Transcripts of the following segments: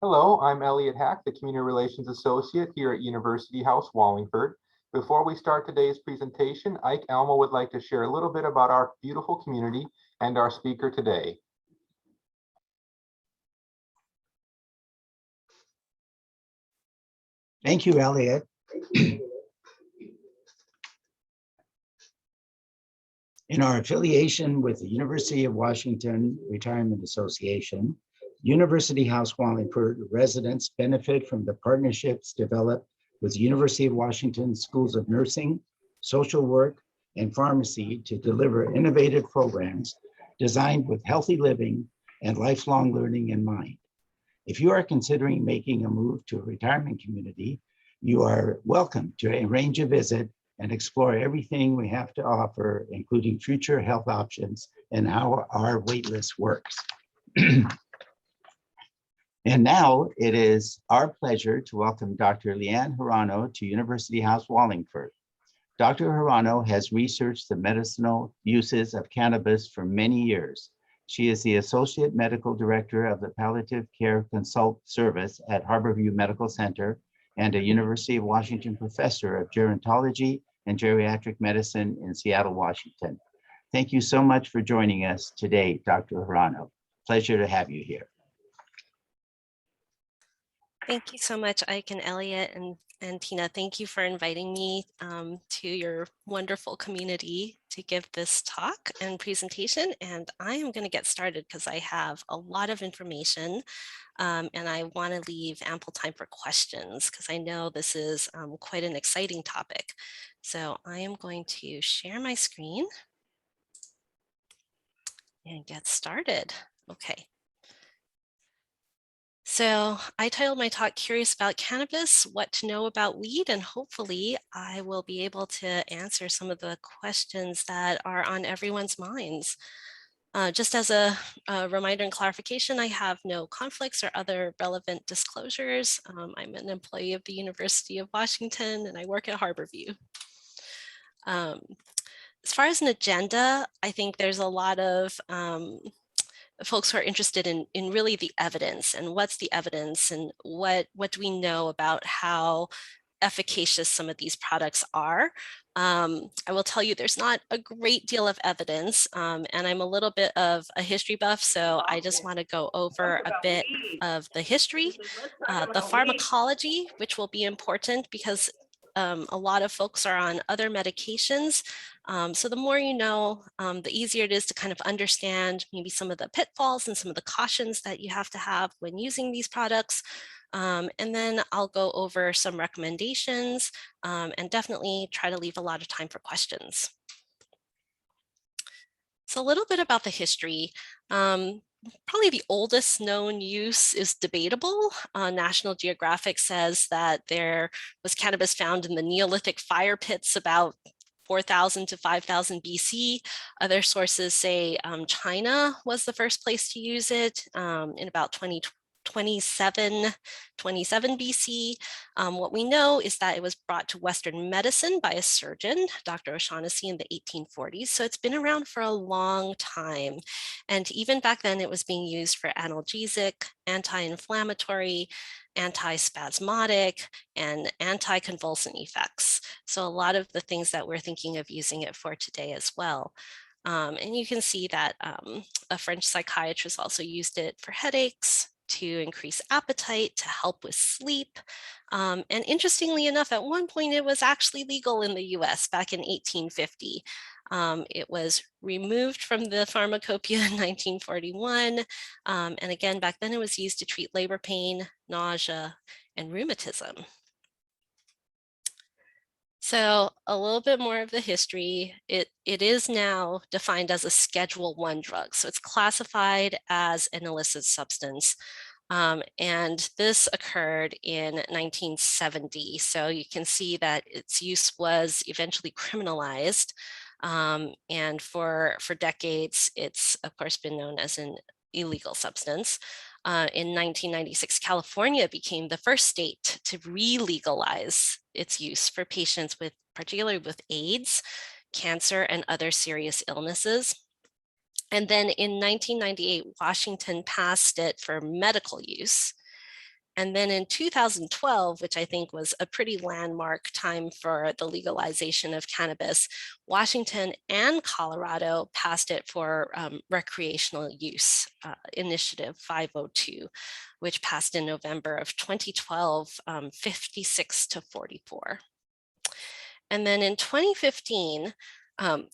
Hello, I'm Elliot Hack, the Community Relations Associate here at University House, Wallingford. Before we start today's presentation, Ike Elmo would like to share a little bit about our beautiful community and our speaker today. Thank you, Elliot. In our affiliation with the University of Washington Retirement Association, University House Wallingford residents benefit from the partnerships developed with University of Washington Schools of Nursing, Social Work, and Pharmacy to deliver innovative programs designed with healthy living and lifelong learning in mind. If you are considering making a move to a retirement community, you are welcome to arrange a visit and explore everything we have to offer, including future health options and how our waitlist works. And now it is our pleasure to welcome Dr. Lianne Hirano to University House Wallingford. Dr. Hirano has researched the medicinal uses of cannabis for many years. She is the Associate Medical Director of the Palliative Care Consult Service at Harborview Medical Center and a University of Washington Professor of Gerontology and Geriatric Medicine in Seattle, Washington. Thank you so much for joining us today, Dr. Hirano. Pleasure to have you here. Thank you so much, Ike and Elliot and Tina. Thank you for inviting me to your wonderful community to give this talk and presentation. And I am going to get started because I have a lot of information and I want to leave ample time for questions because I know this is quite an exciting topic. So I am going to share my screen and get started. Okay. So I titled my talk, Curious About Cannabis, What to Know About Weed, and hopefully I will be able to answer some of the questions that are on everyone's minds. Just as a reminder and clarification, I have no conflicts or other relevant disclosures. I'm an employee of the University of Washington and I work at Harborview. As far as an agenda, I think there's a lot of folks who are interested in really the evidence and what's the evidence and what do we know about how efficacious some of these products are. I will tell you there's not a great deal of evidence and I'm a little bit of a history buff, so I just want to go over a bit of the history, the pharmacology, which will be important because a lot of folks are on other medications. So the more you know, the easier it is to kind of understand maybe some of the pitfalls and some of the cautions that you have to have when using these products. And then I'll go over some recommendations and definitely try to leave a lot of time for questions. So a little bit about the history. Probably the oldest known use is debatable. National Geographic says that there was cannabis found in the Neolithic fire pits about 4,000 to 5,000 BC. Other sources say China was the first place to use it in about 27 BC. What we know is that it was brought to Western medicine by a surgeon, Dr. O'Shaughnessy, in the 1840s. So it's been around for a long time. And even back then, it was being used for analgesic, anti-inflammatory, anti-spasmodic, and anti-convulsant effects. So a lot of the things that we're thinking of using it for today as well. And you can see that a French psychiatrist also used it for headaches, to increase appetite, to help with sleep. And interestingly enough, at one point it was actually legal in the US back in 1850. It was removed from the pharmacopoeia in 1941. And again, back then it was used to treat labor pain, nausea, and rheumatism. So a little bit more of the history. It is now defined as a Schedule I drug. So it's classified as an illicit substance. And this occurred in 1970. So you can see that its use was eventually criminalized. And for decades, it's of course been known as an illegal substance. In 1996, California became the first state to re-legalize its use for patients with, particularly with AIDS, cancer, and other serious illnesses. And then in 1998, Washington passed it for medical use. And then in 2012, which I think was a pretty landmark time for the legalization of cannabis, Washington and Colorado passed it for recreational use, Initiative 502, which passed in November of 2012, 56-44. And then in 2015,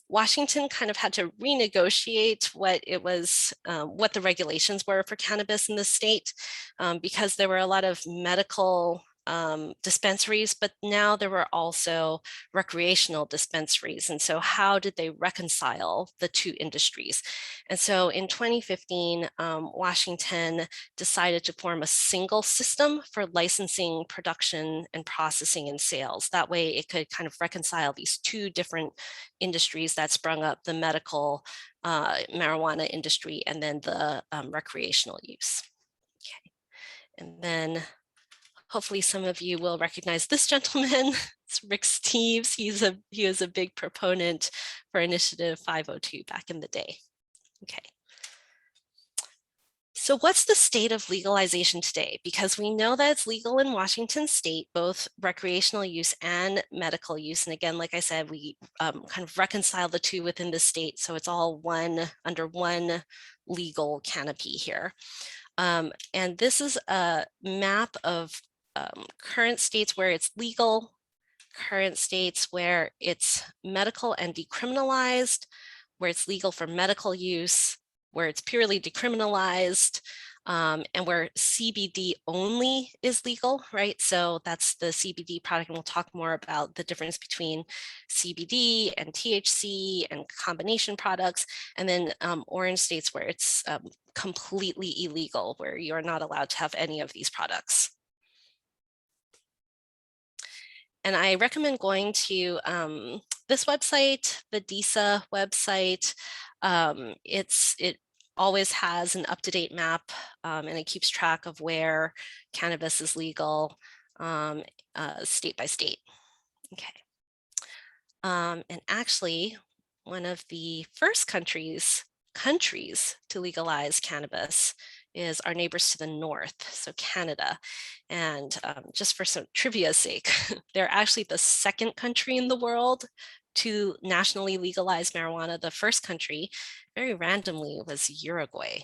Washington kind of had to renegotiate what the regulations were for cannabis in the state, because there were a lot of medical dispensaries, but now there were also recreational dispensaries. And so how did they reconcile the two industries? And so in 2015, Washington decided to form a single system for licensing, production, and processing and sales. That way it could kind of reconcile these two different industries that sprung up, the medical marijuana industry and then the recreational use. Okay. And then hopefully some of you will recognize this gentleman. It's Rick Steves. He was a big proponent for Initiative 502 back in the day. Okay. So what's the state of legalization today? Because we know that it's legal in Washington state, both recreational use and medical use. And again, like I said, we kind of reconcile the two within the state. So it's all under one legal canopy here. And this is a map of current states where it's legal, current states where it's medical and decriminalized, where it's legal for medical use, where it's purely decriminalized, and where CBD only is legal, right? So that's the CBD product, and we'll talk more about the difference between CBD and THC and combination products, and then orange states where it's completely illegal, where you're not allowed to have any of these products. And I recommend going to this website, the DISA website. It always has an up-to-date map, and it keeps track of where cannabis is legal state by state. Okay. And actually, one of the first countries to legalize cannabis is our neighbors to the north, so Canada. And just for some trivia's sake, they're actually the second country in the world to nationally legalize marijuana. The first country, very randomly, was Uruguay.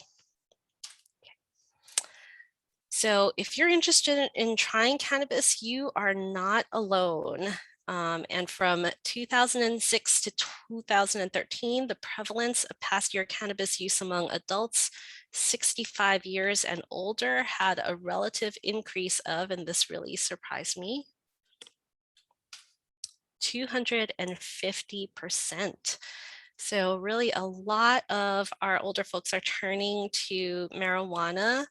So if you're interested in trying cannabis, you are not alone. And from 2006 to 2013, the prevalence of past year cannabis use among adults 65 years and older had a relative increase of, and this really surprised me, 250%. So really a lot of our older folks are turning to marijuana.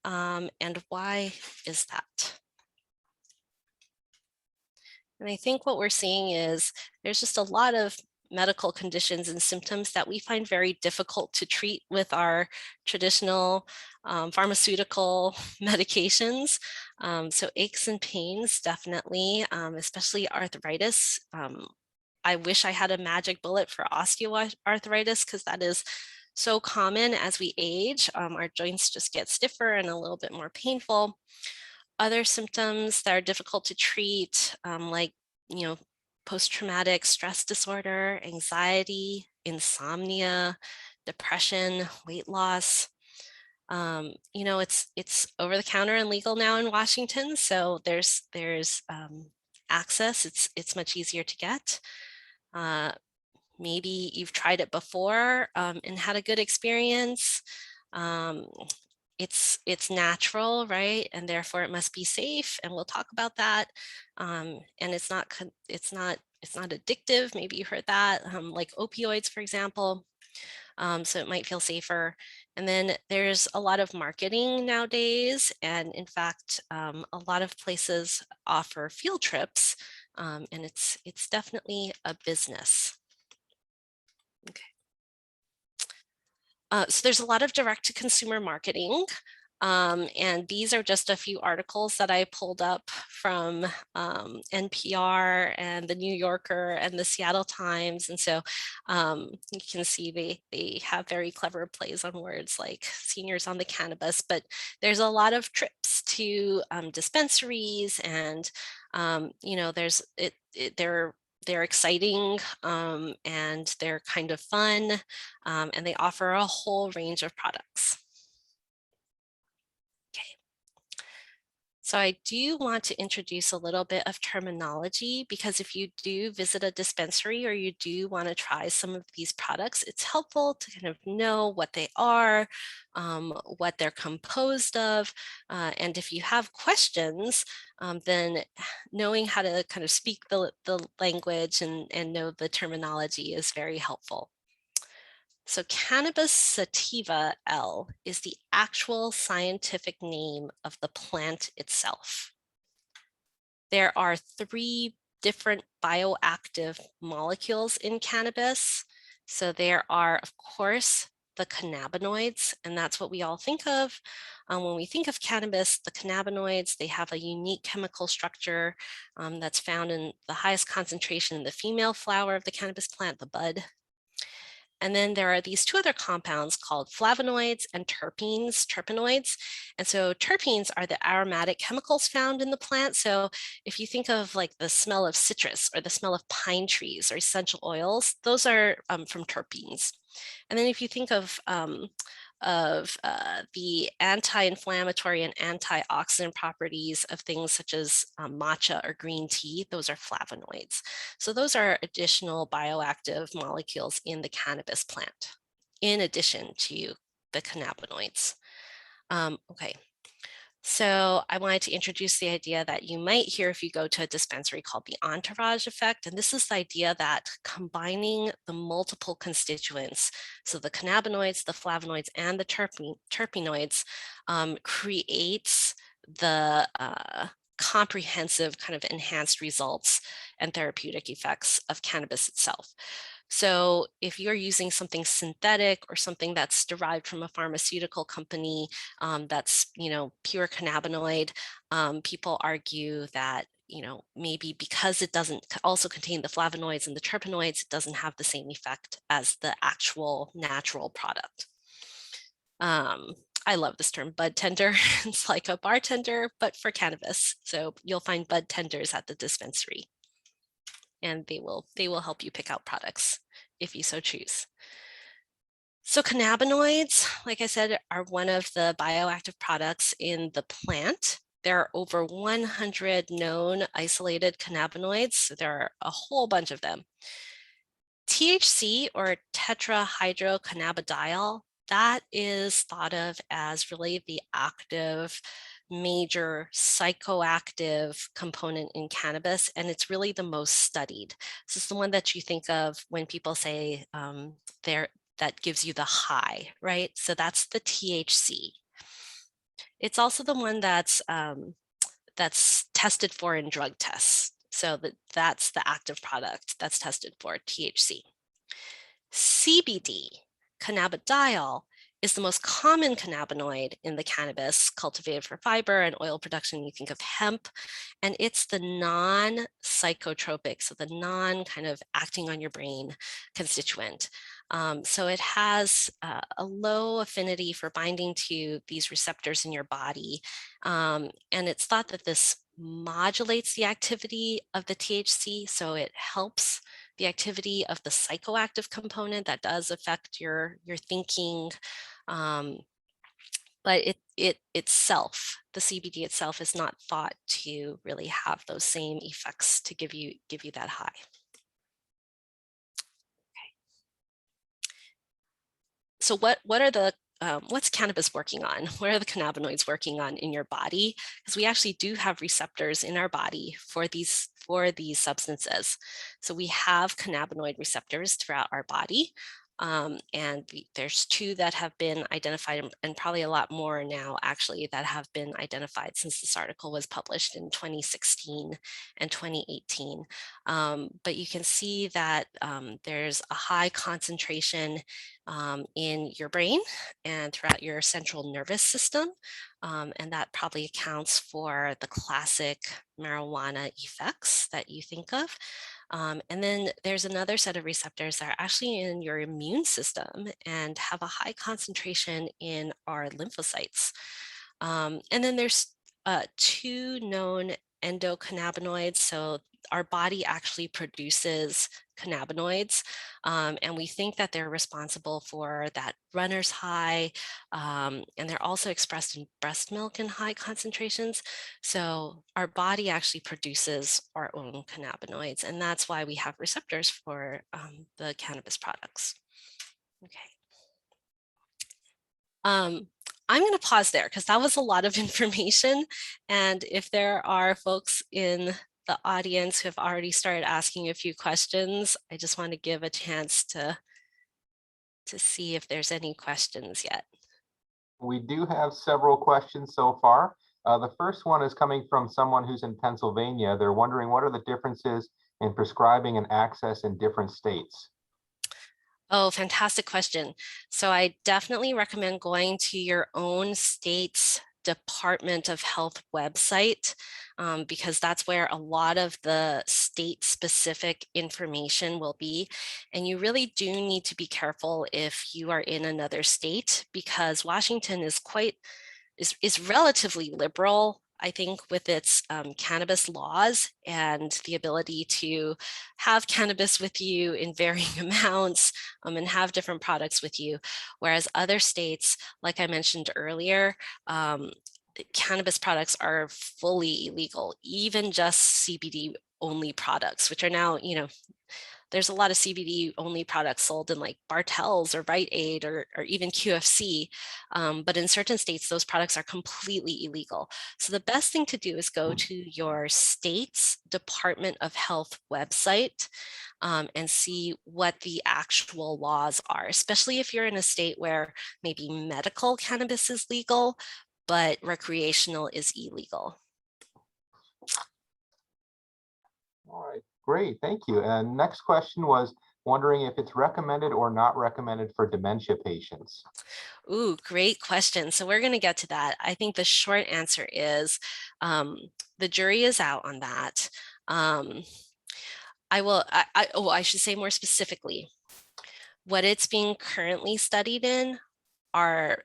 And why is that? And I think what we're seeing is there's just a lot of medical conditions and symptoms that we find very difficult to treat with our traditional pharmaceutical medications. So aches and pains, definitely, especially arthritis. I wish I had a magic bullet for osteoarthritis, because that is so common as we age. Our joints just get stiffer and a little bit more painful. Other symptoms that are difficult to treat, like, post-traumatic stress disorder, anxiety, insomnia, depression, weight loss. It's over the counter and legal now in Washington, so there's access. It's much easier to get. Maybe you've tried it before and had a good experience. It's natural, right? And therefore it must be safe. And we'll talk about that. And it's not addictive. Maybe you heard that, like opioids, for example. So it might feel safer. And then there's a lot of marketing nowadays. And in fact, a lot of places offer field trips, and it's definitely a business. Okay. So there's a lot of direct-to-consumer marketing, and these are just a few articles that I pulled up from NPR and the New Yorker and the Seattle Times. And so you can see they have very clever plays on words like seniors on the cannabis, but there's a lot of trips to dispensaries, and they're exciting, and they're kind of fun, and they offer a whole range of products. So I do want to introduce a little bit of terminology, because if you do visit a dispensary or you do want to try some of these products, it's helpful to kind of know what they are, what they're composed of, and if you have questions, then knowing how to kind of speak the language and know the terminology is very helpful. So cannabis sativa L is the actual scientific name of the plant itself. There are 3 different bioactive molecules in cannabis. So there are, of course, the cannabinoids, and that's what we all think of. When we think of cannabis, the cannabinoids, they have a unique chemical structure that's found in the highest concentration in the female flower of the cannabis plant, the bud. And then there are these 2 other compounds called flavonoids and terpenoids. And so terpenes are the aromatic chemicals found in the plant. So if you think of like the smell of citrus or the smell of pine trees or essential oils, those are from terpenes. And then if you think of the anti-inflammatory and antioxidant properties of things such as matcha or green tea, those are flavonoids. So those are additional bioactive molecules in the cannabis plant, in addition to the cannabinoids. Okay. So I wanted to introduce the idea that you might hear if you go to a dispensary called the Entourage Effect. And this is the idea that combining the multiple constituents, so the cannabinoids, the flavonoids, and the terpenoids, creates the comprehensive kind of enhanced results and therapeutic effects of cannabis itself. So if you're using something synthetic or something that's derived from a pharmaceutical company that's, pure cannabinoid, people argue that, maybe because it doesn't also contain the flavonoids and the terpenoids, it doesn't have the same effect as the actual natural product. I love this term, bud tender. It's like a bartender, but for cannabis. So you'll find bud tenders at the dispensary, and they will help you pick out products if you so choose. So cannabinoids, like I said, are one of the bioactive products in the plant. There are over 100 known isolated cannabinoids. So there are a whole bunch of them. THC, or tetrahydrocannabidiol, that is thought of as really the active, major psychoactive component in cannabis, and it's really the most studied. So it's the one that you think of when people say that gives you the high, right? So that's the THC. It's also the one that's tested for in drug tests. So that's the active product that's tested for THC. CBD, cannabidiol, is the most common cannabinoid in the cannabis cultivated for fiber and oil production. You think of hemp, and it's the non-psychotropic, so the non-kind of acting on your brain constituent. So it has a low affinity for binding to these receptors in your body. And it's thought that this modulates the activity of the THC, so it helps the activity of the psychoactive component that does affect your thinking. But it itself, the CBD itself, is not thought to really have those same effects to give you that high. So what are the what's cannabis working on? What are the cannabinoids working on in your body? Because we actually do have receptors in our body for these substances. So we have cannabinoid receptors throughout our body. And there's 2 that have been identified, and probably a lot more now actually that have been identified since this article was published in 2016 and 2018. But you can see that there's a high concentration in your brain and throughout your central nervous system. And that probably accounts for the classic marijuana effects that you think of. And then there's another set of receptors that are actually in your immune system and have a high concentration in our lymphocytes. And then there's two known endocannabinoids. So our body actually produces cannabinoids, and we think that they're responsible for that runner's high, and they're also expressed in breast milk in high concentrations. So our body actually produces our own cannabinoids, and that's why we have receptors for the cannabis products. Okay. I'm going to pause there because that was a lot of information. And if there are folks in the audience who have already started asking a few questions, I just want to give a chance to see if there's any questions yet. We do have several questions so far. The first one is coming from someone who's in Pennsylvania. They're wondering, what are the differences in prescribing and access in different states? Oh, fantastic question. So I definitely recommend going to your own state's Department of Health website, because that's where a lot of the state-specific information will be. And you really do need to be careful if you are in another state, because Washington is relatively liberal, I think, with its cannabis laws and the ability to have cannabis with you in varying amounts, and have different products with you. Whereas other states, like I mentioned earlier, cannabis products are fully illegal, even just CBD only products, which are now, there's a lot of CBD only products sold in like Bartell's or Rite Aid or even QFC. But in certain states, those products are completely illegal. So the best thing to do is go to your state's Department of Health website and see what the actual laws are, especially if you're in a state where maybe medical cannabis is legal, but recreational is illegal. All right, great, thank you. And next question was wondering if it's recommended or not recommended for dementia patients. Ooh, great question. So we're going to get to that. I think the short answer is the jury is out on that. I should say more specifically, what it's being currently studied in are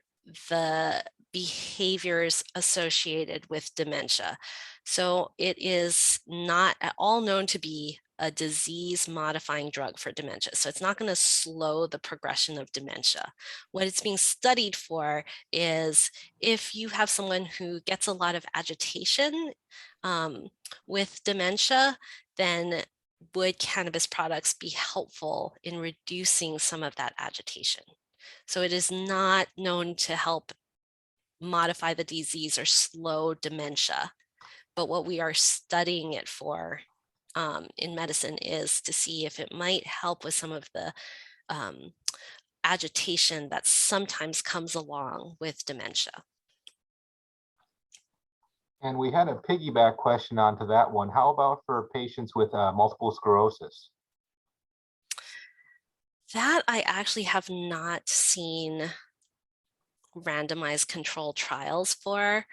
the behaviors associated with dementia. So it is not at all known to be a disease-modifying drug for dementia. So it's not going to slow the progression of dementia. What it's being studied for is if you have someone who gets a lot of agitation with dementia, then would cannabis products be helpful in reducing some of that agitation? So it is not known to help modify the disease or slow dementia. But what we are studying it for in medicine is to see if it might help with some of the agitation that sometimes comes along with dementia. And we had a piggyback question onto that one. How about for patients with multiple sclerosis? That I actually have not seen randomized controlled trials for.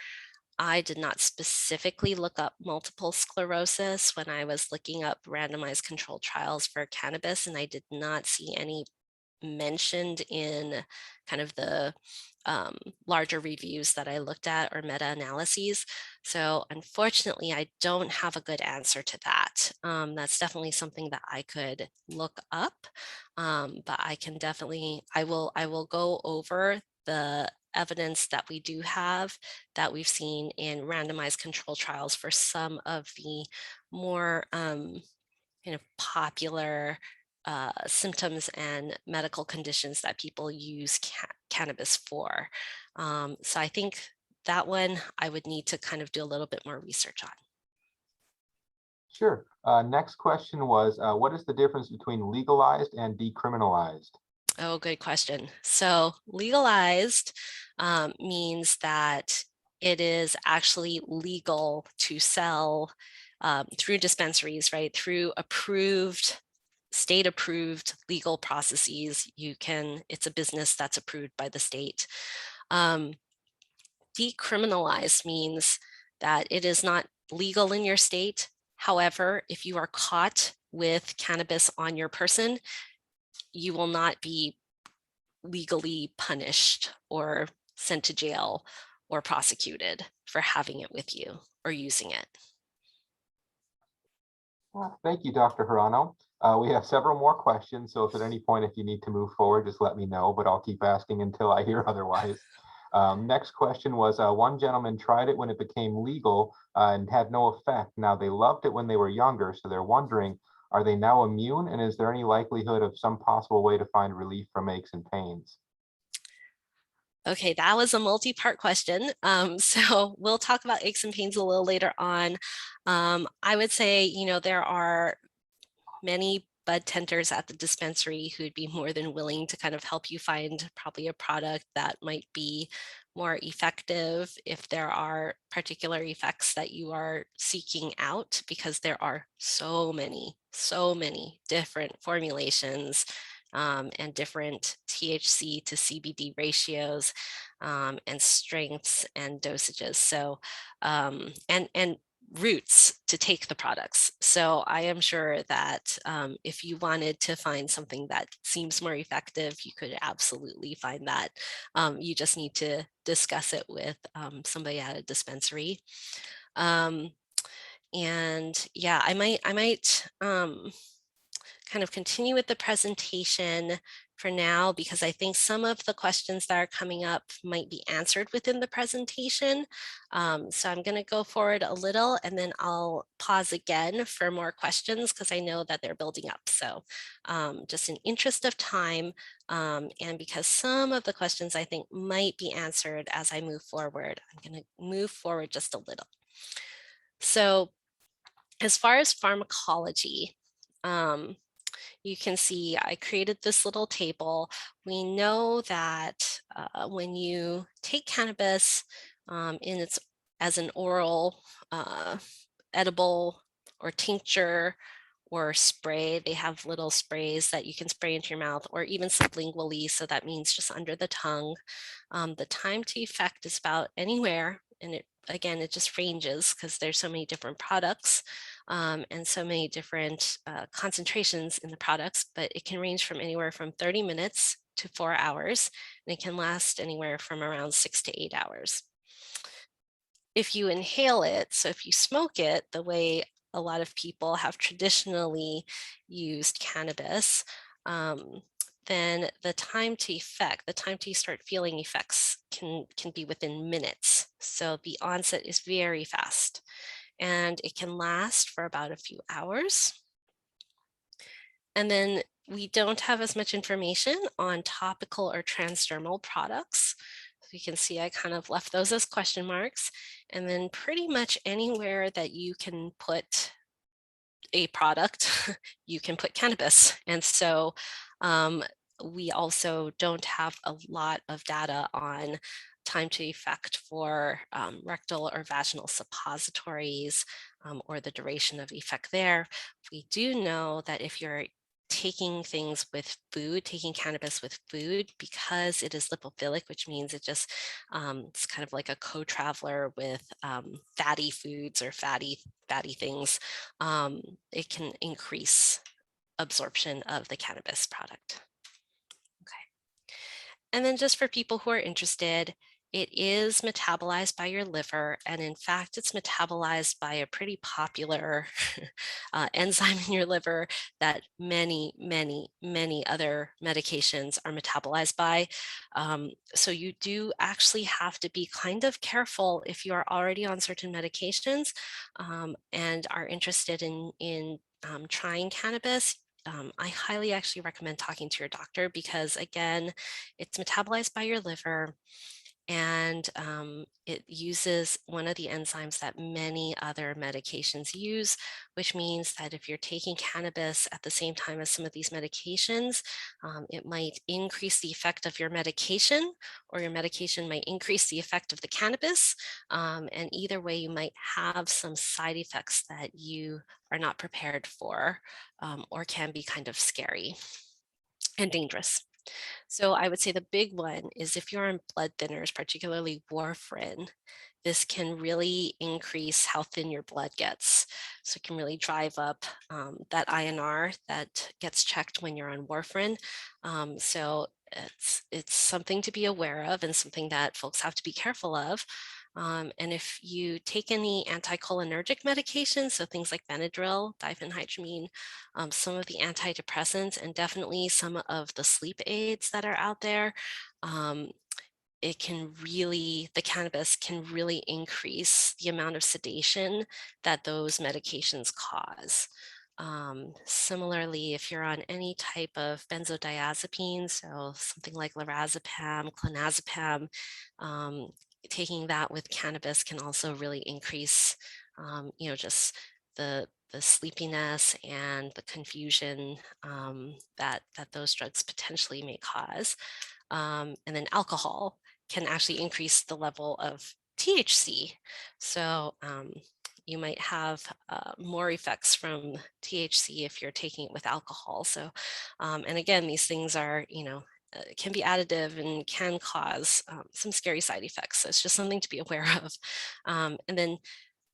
I did not specifically look up multiple sclerosis when I was looking up randomized controlled trials for cannabis, and I did not see any mentioned in kind of the larger reviews that I looked at or meta-analyses. So unfortunately, I don't have a good answer to that. That's definitely something that I could look up, but I can definitely, I will go over the evidence that we do have that we've seen in randomized control trials for some of the more popular symptoms and medical conditions that people use cannabis for. So I think that one I would need to kind of do a little bit more research on. Sure. Next question was, what is the difference between legalized and decriminalized? Oh, good question. So legalized means that it is actually legal to sell through dispensaries, right? Through approved, state approved legal processes. It's a business that's approved by the state. Decriminalized means that it is not legal in your state. However, if you are caught with cannabis on your person, you will not be legally punished or sent to jail or prosecuted for having it with you or using it. Well, thank you, Dr. Hirano. We have several more questions, so if at any point if you need to move forward, just let me know, but I'll keep asking until I hear otherwise. Next question was, one gentleman tried it when it became legal and had no effect. Now they loved it when they were younger, so they're wondering, are they now immune? And is there any likelihood of some possible way to find relief from aches and pains? Okay, that was a multi-part question. So we'll talk about aches and pains a little later on. I would say, you know, there are many bud tenders at the dispensary who'd be more than willing to kind of help you find probably a product that might be more effective if there are particular effects that you are seeking out, because there are so many different formulations and different THC to CBD ratios and strengths and dosages. So and routes to take the products. So I am sure that if you wanted to find something that seems more effective, you could absolutely find that. You just need to discuss it with somebody at a dispensary. And yeah, I might kind of continue with the presentation for now, because I think some of the questions that are coming up might be answered within the presentation. So I'm going to go forward a little and then I'll pause again for more questions because I know that they're building up. So just in interest of time, and because some of the questions I think might be answered as I move forward, I'm going to move forward just a little. So as far as pharmacology, you can see I created this little table. We know that when you take cannabis as an oral, edible, or tincture or spray, they have little sprays that you can spray into your mouth, or even sublingually, so that means just under the tongue. The time to effect is about anywhere, and it just ranges because there's so many different products and so many different concentrations in the products, but it can range from anywhere from 30 minutes to 4 hours, and it can last anywhere from around 6 to 8 hours. If you inhale it, so if you smoke it, the way a lot of people have traditionally used cannabis, then the time to effect, the time to start feeling effects can be within minutes. So the onset is very fast and it can last for about a few hours. And then we don't have as much information on topical or transdermal products. So you can see I kind of left those as question marks. And then pretty much anywhere that you can put a product, you can put cannabis. And so we also don't have a lot of data on time to effect for rectal or vaginal suppositories or the duration of effect there. We do know that if you're taking things with food, taking cannabis with food, because it is lipophilic, which means it just, it's kind of like a co-traveler with fatty foods or fatty things, it can increase absorption of the cannabis product. Okay. And then just for people who are interested, it is metabolized by your liver, and in fact, it's metabolized by a pretty popular enzyme in your liver that many other medications are metabolized by. So you do actually have to be kind of careful if you are already on certain medications and are interested in trying cannabis. I highly actually recommend talking to your doctor because, again, it's metabolized by your liver and it uses one of the enzymes that many other medications use, which means that if you're taking cannabis at the same time as some of these medications, it might increase the effect of your medication, or your medication might increase the effect of the cannabis. And either way, you might have some side effects that you are not prepared for or can be kind of scary and dangerous. So I would say the big one is if you're on blood thinners, particularly warfarin, this can really increase how thin your blood gets. So it can really drive up that INR that gets checked when you're on warfarin. So It's something to be aware of and something that folks have to be careful of. And if you take any anticholinergic medications, so things like Benadryl, diphenhydramine, some of the antidepressants, and definitely some of the sleep aids that are out there, it can really, the cannabis can really increase the amount of sedation that those medications cause. Similarly, if you're on any type of benzodiazepine, so something like lorazepam, clonazepam, taking that with cannabis can also really increase, just the sleepiness and the confusion that those drugs potentially may cause. And then alcohol can actually increase the level of THC. So you might have more effects from THC if you're taking it with alcohol. So, and again, these things are, can be additive and can cause some scary side effects. So it's just something to be aware of. And then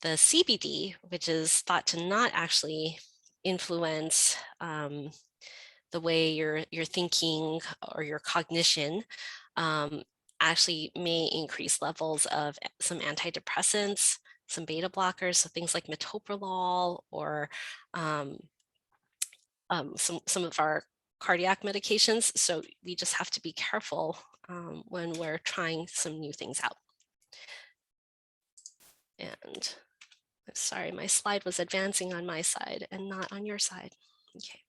the CBD, which is thought to not actually influence the way you're thinking or your cognition, actually may increase levels of some antidepressants, some beta blockers, so things like metoprolol or some of our cardiac medications. So we just have to be careful when we're trying some new things out. And sorry, my slide was advancing on my side and not on your side. Okay.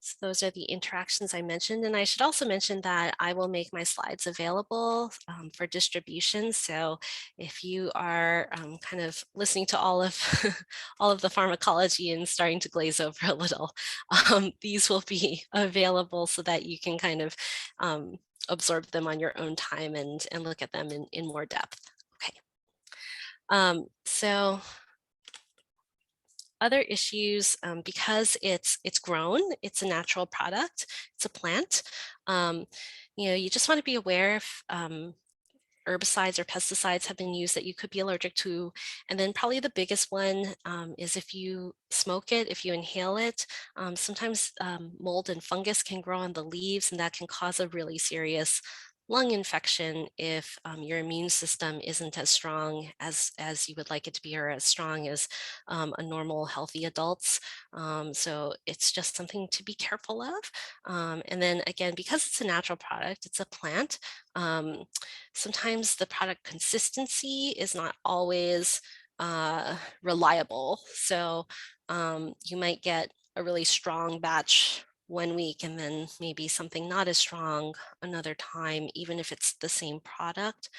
So those are the interactions I mentioned. And I should also mention that I will make my slides available for distribution. So if you are kind of listening to all of all of the pharmacology and starting to glaze over a little, these will be available so that you can kind of absorb them on your own time and look at them in more depth. Okay. So other issues, because it's grown, it's a natural product, it's a plant. You just want to be aware if herbicides or pesticides have been used that you could be allergic to. And then probably the biggest one is if you smoke it, if you inhale it, sometimes mold and fungus can grow on the leaves, and that can cause a really serious lung infection if your immune system isn't as strong as you would like it to be, or as strong as a normal healthy adult's. So it's just something to be careful of. And then again, because it's a natural product, it's a plant, sometimes the product consistency is not always reliable. So you might get a really strong batch one week and then maybe something not as strong another time, even if it's the same product.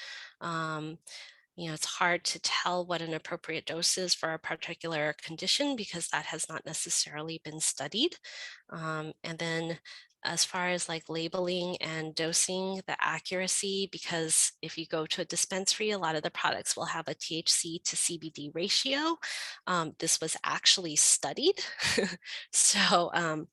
It's hard to tell what an appropriate dose is for a particular condition because that has not necessarily been studied. And then as far as like labeling and dosing, the accuracy, because if you go to a dispensary, a lot of the products will have a THC to CBD ratio. This was actually studied. So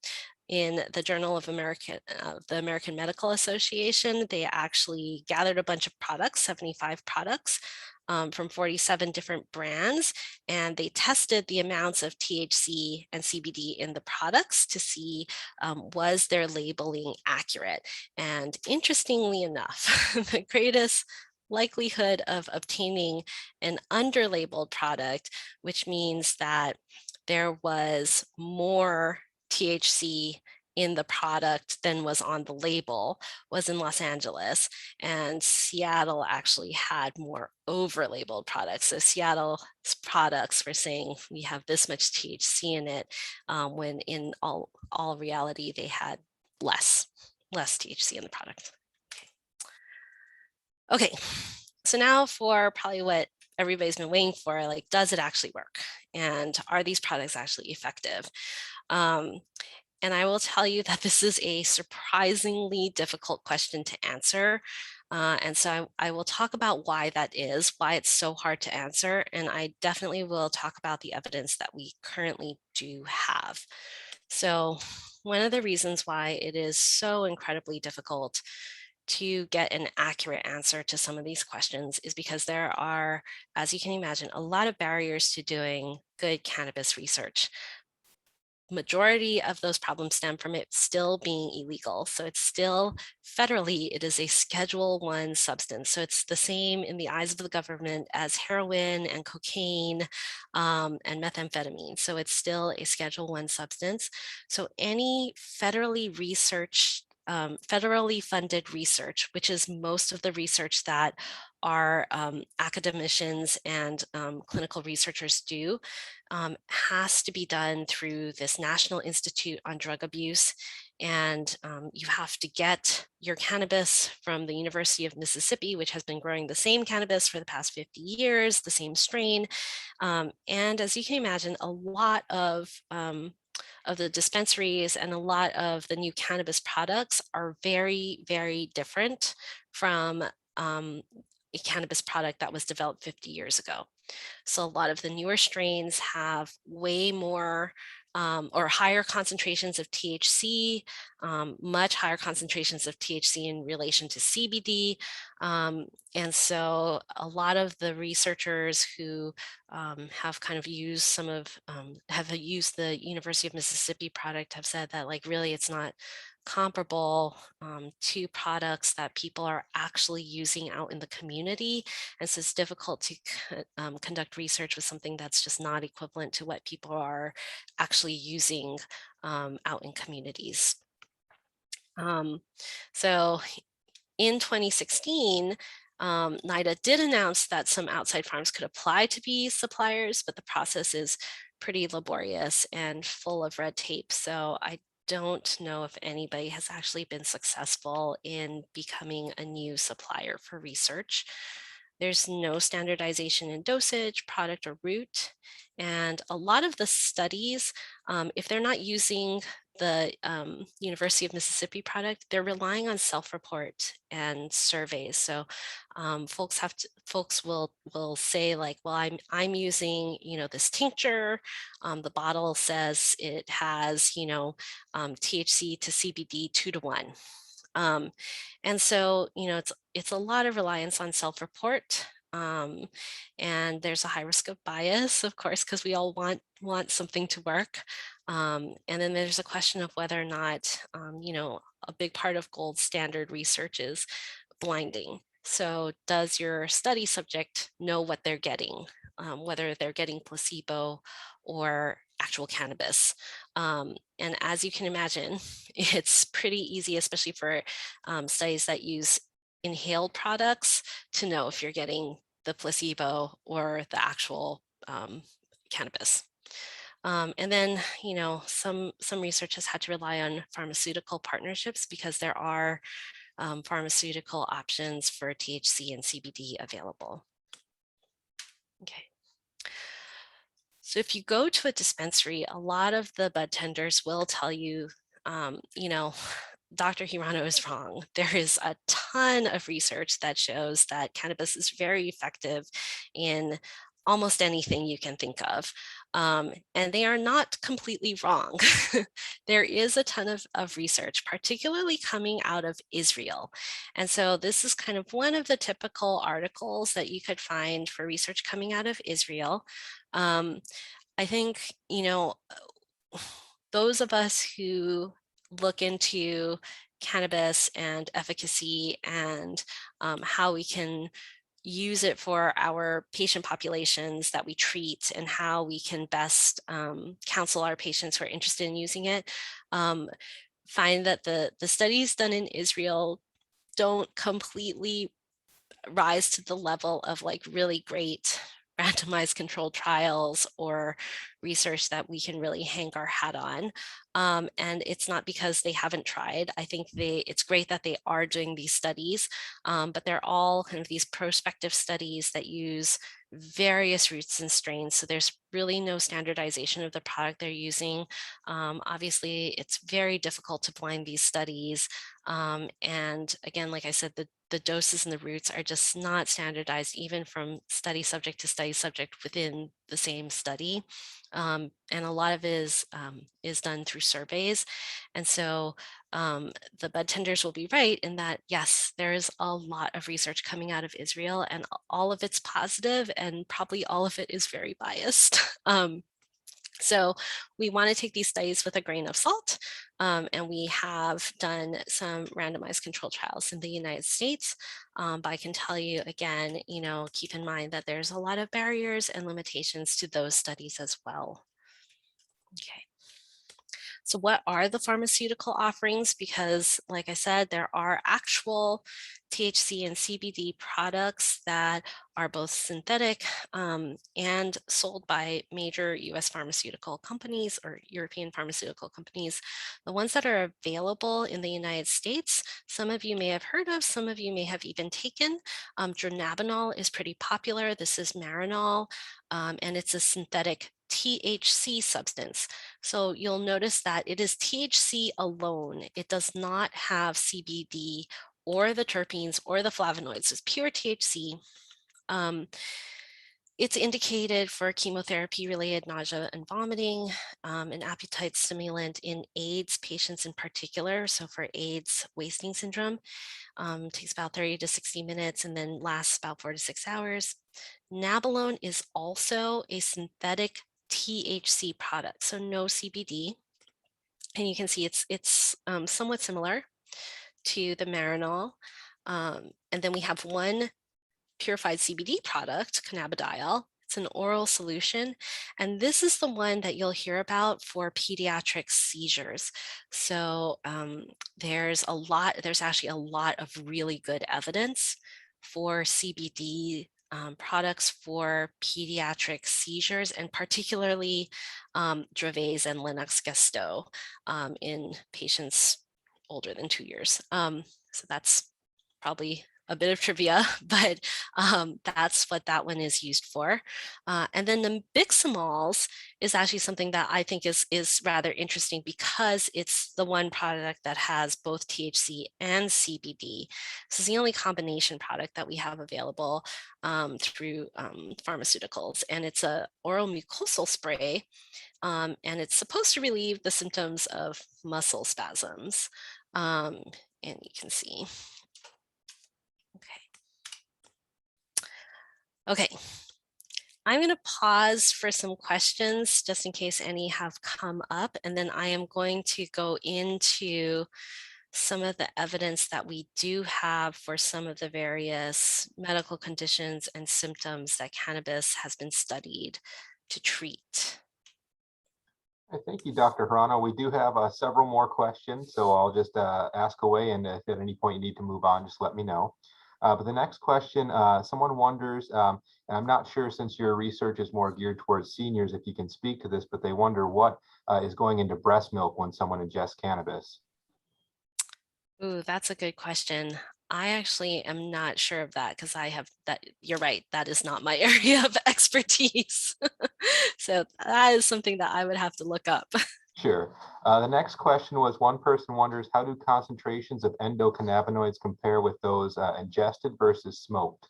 in the Journal of the American Medical Association, they actually gathered a bunch of products, 75 products from 47 different brands, and they tested the amounts of THC and CBD in the products to see was their labeling accurate. And interestingly enough, the greatest likelihood of obtaining an underlabeled product, which means that there was more THC in the product than was on the label, was in Los Angeles, and Seattle actually had more over-labeled products. So Seattle's products were saying we have this much THC in it, when in all reality they had less THC in the product. Okay, so now for probably what everybody's been waiting for, like, does it actually work? And are these products actually effective? And I will tell you that this is a surprisingly difficult question to answer. And so I will talk about why that is, why it's so hard to answer. And I definitely will talk about the evidence that we currently do have. So one of the reasons why it is so incredibly difficult to get an accurate answer to some of these questions is because there are, as you can imagine, a lot of barriers to doing good cannabis research. majority of those problems stem from it still being illegal. So it's still federally, it is a Schedule 1 substance. So it's the same in the eyes of the government as heroin and cocaine and methamphetamine. So it's still a Schedule 1 substance. So any federally researched federally funded research, which is most of the research that our academicians and clinical researchers do, has to be done through this National Institute on Drug Abuse. And you have to get your cannabis from the University of Mississippi, which has been growing the same cannabis for the past 50 years, the same strain. And as you can imagine, a lot of the dispensaries and a lot of the new cannabis products are very, very different from a cannabis product that was developed 50 years ago. So a lot of the newer strains have way more or higher concentrations of THC, much higher concentrations of THC in relation to CBD. And so a lot of the researchers who have kind of used have used the University of Mississippi product have said that like really it's not comparable to products that people are actually using out in the community. And so it's difficult to conduct research with something that's just not equivalent to what people are actually using out in communities. So in 2016, NIDA did announce that some outside farms could apply to be suppliers, but the process is pretty laborious and full of red tape. So I don't know if anybody has actually been successful in becoming a new supplier for research. There's no standardization in dosage, product, or route. And a lot of the studies, if they're not using the University of Mississippi product, they're relying on self-report and surveys. So folks will say like, well, I'm using this tincture. The bottle says it has THC to CBD 2 to 1. And so it's a lot of reliance on self-report. And there's a high risk of bias, of course, because we all want something to work. And then there's a question of whether or not, a big part of gold standard research is blinding. So does your study subject know what they're getting, whether they're getting placebo or actual cannabis? And as you can imagine, it's pretty easy, especially for studies that use inhaled products, to know if you're getting the placebo or the actual cannabis. And then, some research has had to rely on pharmaceutical partnerships because there are pharmaceutical options for THC and CBD available. Okay. So if you go to a dispensary, a lot of the bud tenders will tell you, Dr. Hirano is wrong. There is a ton of research that shows that cannabis is very effective in almost anything you can think of. And they are not completely wrong. There is a ton of research, particularly coming out of Israel. And so this is kind of one of the typical articles that you could find for research coming out of Israel. I think, those of us who look into cannabis and efficacy and how we can use it for our patient populations that we treat and how we can best counsel our patients who are interested in using it, find that the studies done in Israel don't completely rise to the level of like really great randomized controlled trials or research that we can really hang our hat on. And it's not because they haven't tried. I think it's great that they are doing these studies, but they're all kind of these prospective studies that use various routes and strains. So there's really no standardization of the product they're using. Obviously, it's very difficult to blind these studies. And again, like I said, the doses and the routes are just not standardized, even from study subject to study subject within the same study. And a lot of it is done through surveys. And so the bud tenders will be right in that, yes, there is a lot of research coming out of Israel, and all of it's positive, and probably all of it is very biased. So we want to take these studies with a grain of salt, and we have done some randomized controlled trials in the United States. But I can tell you again, keep in mind that there's a lot of barriers and limitations to those studies as well. Okay. So what are the pharmaceutical offerings? Because like I said, there are actual THC and CBD products that are both synthetic and sold by major US pharmaceutical companies or European pharmaceutical companies. The ones that are available in the United States, some of you may have heard of, some of you may have even taken. Dronabinol is pretty popular. This is Marinol, and it's a synthetic THC substance. So you'll notice that it is THC alone. It does not have CBD or the terpenes or the flavonoids. It's pure THC. It's indicated for chemotherapy-related nausea and vomiting, an appetite stimulant in AIDS patients in particular. So for AIDS wasting syndrome, takes about 30 to 60 minutes and then lasts about 4 to 6 hours. Nabilone is also a synthetic THC product, so no CBD. And you can see it's somewhat similar to the Marinol. And then we have one purified CBD product, cannabidiol. It's an oral solution. And this is the one that you'll hear about for pediatric seizures. So there's actually a lot of really good evidence for CBD products for pediatric seizures, and particularly Dravet's and Lennox-Gastaut in patients older than 2 years. So that's probably a bit of trivia, but that's what that one is used for. And then the Biximols is actually something that I think is rather interesting because it's the one product that has both THC and CBD. This is the only combination product that we have available through pharmaceuticals, and it's a oral mucosal spray, and it's supposed to relieve the symptoms of muscle spasms. And you can see. Okay, I'm going to pause for some questions just in case any have come up, and then I am going to go into some of the evidence that we do have for some of the various medical conditions and symptoms that cannabis has been studied to treat. Thank you, Dr. Hirano. We do have several more questions, so I'll just ask away, and if at any point you need to move on, just let me know. But the next question, someone wonders, and I'm not sure since your research is more geared towards seniors, if you can speak to this, but they wonder what is going into breast milk when someone ingests cannabis. Ooh, that's a good question. I actually am not sure of that because I have that. You're right. That is not my area of expertise. So that is something that I would have to look up. Sure. The next question was, one person wonders, how do concentrations of endocannabinoids compare with those ingested versus smoked?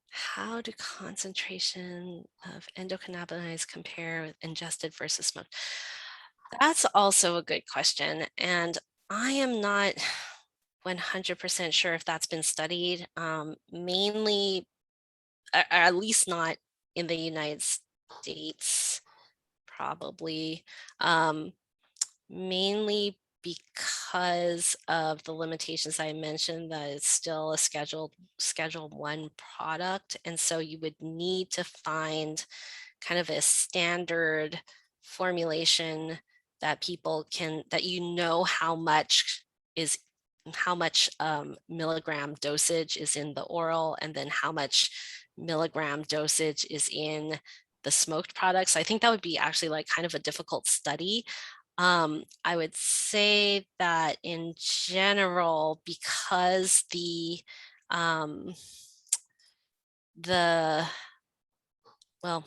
How do concentration of endocannabinoids compare with ingested versus smoked? That's also a good question. And I am not 100% sure if that's been studied, mainly, or at least not in the United States, probably, mainly because of the limitations I mentioned, that it's still a Schedule 1 product. And so you would need to find kind of a standard formulation that people can, that how much milligram dosage is in the oral, and then how much milligram dosage is in the smoked products. I think that would be actually like kind of a difficult study. I would say that in general, because well,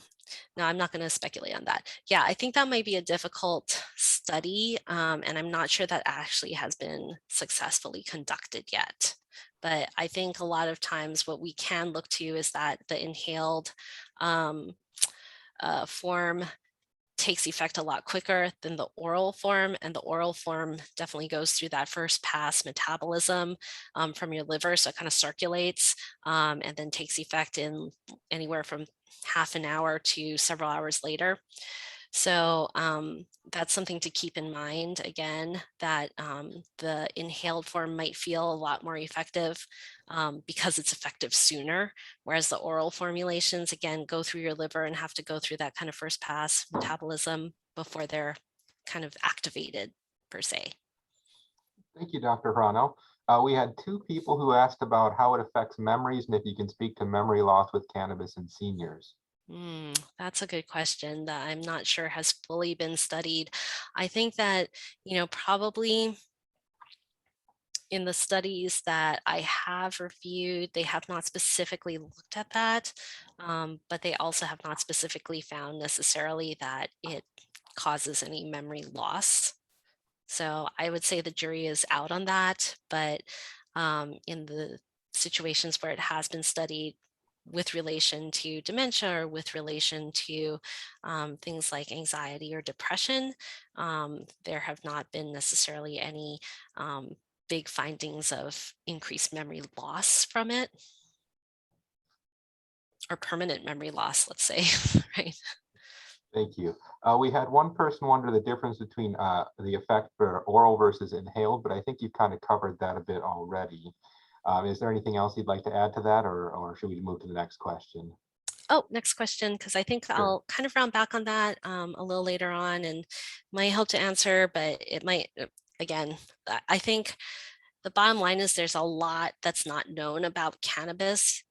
no, I'm not going to speculate on that. Yeah, I think that might be a difficult study, and I'm not sure that actually has been successfully conducted yet. But I think a lot of times what we can look to is that the inhaled form takes effect a lot quicker than the oral form, and the oral form definitely goes through that first pass metabolism from your liver, so it kind of circulates and then takes effect in anywhere from half an hour to several hours later. So that's something to keep in mind, again, that the inhaled form might feel a lot more effective because it's effective sooner, whereas the oral formulations, again, go through your liver and have to go through that kind of first pass metabolism before they're kind of activated per se. Thank you, Dr. Hirano. We had two people who asked about how it affects memories and if you can speak to memory loss with cannabis in seniors. That's a good question that I'm not sure has fully been studied. I think that, probably in the studies that I have reviewed, they have not specifically looked at that, but they also have not specifically found necessarily that it causes any memory loss. So I would say the jury is out on that, but in the situations where it has been studied with relation to dementia or with relation to things like anxiety or depression, there have not been necessarily any big findings of increased memory loss from it, or permanent memory loss, let's say, right? Thank you. We had one person wonder the difference between the effect for oral versus inhaled, but I think you kind of covered that a bit already. Is there anything else you'd like to add to that, or should we move to the next question? Oh, next question, because I think I'll kind of round back on that a little later on and might help to answer, but it might, again, I think the bottom line is there's a lot that's not known about cannabis,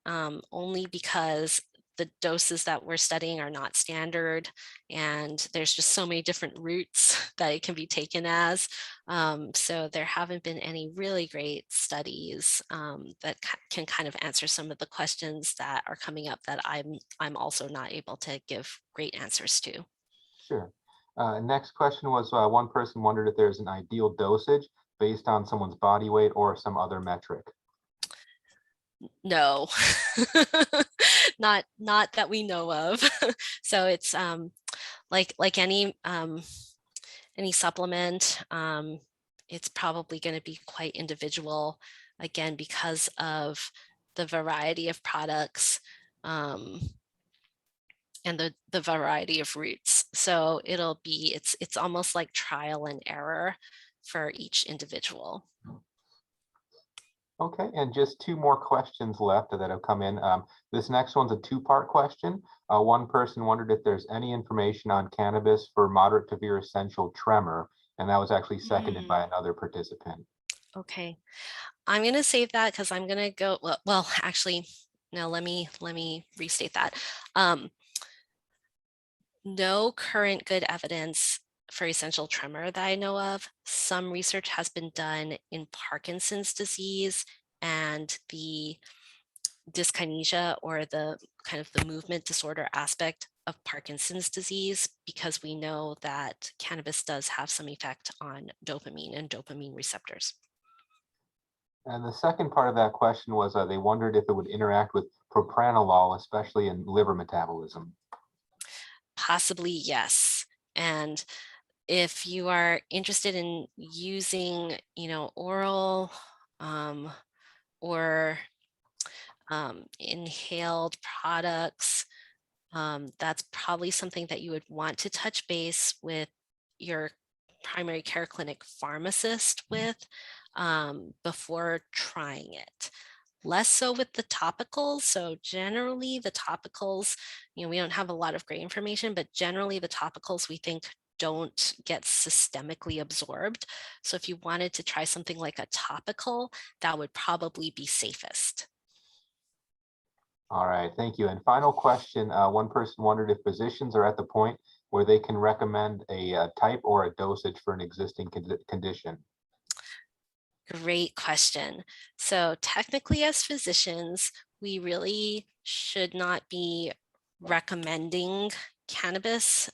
only because the doses that we're studying are not standard, and there's just so many different routes that it can be taken as. So there haven't been any really great studies that can kind of answer some of the questions that are coming up that I'm also not able to give great answers to. Sure. Next question was one person wondered if there's an ideal dosage based on someone's body weight or some other metric. No, not that we know of. So it's like any supplement, it's probably going to be quite individual, again, because of the variety of products and the variety of routes. So it's almost like trial and error for each individual. Okay, and just two more questions left that have come in. This next one's a two-part question. One person wondered if there's any information on cannabis for moderate to severe essential tremor, and that was actually seconded by another participant. Okay, I'm going to save that because I'm going to go, well, actually, no, let me restate that. No current good evidence for essential tremor that I know of. Some research has been done in Parkinson's disease and the dyskinesia, or the kind of the movement disorder aspect of Parkinson's disease, because we know that cannabis does have some effect on dopamine and dopamine receptors. And the second part of that question was they wondered if it would interact with propranolol, especially in liver metabolism. Possibly, yes. And if you are interested in using, oral or inhaled products, that's probably something that you would want to touch base with your primary care clinic pharmacist with before trying it. Less so with the topicals. So generally the topicals, we don't have a lot of great information, but generally the topicals we think don't get systemically absorbed. So if you wanted to try something like a topical, that would probably be safest. All right, thank you. And final question, one person wondered if physicians are at the point where they can recommend a type or a dosage for an existing condition. Great question. So technically, as physicians, we really should not be recommending cannabis,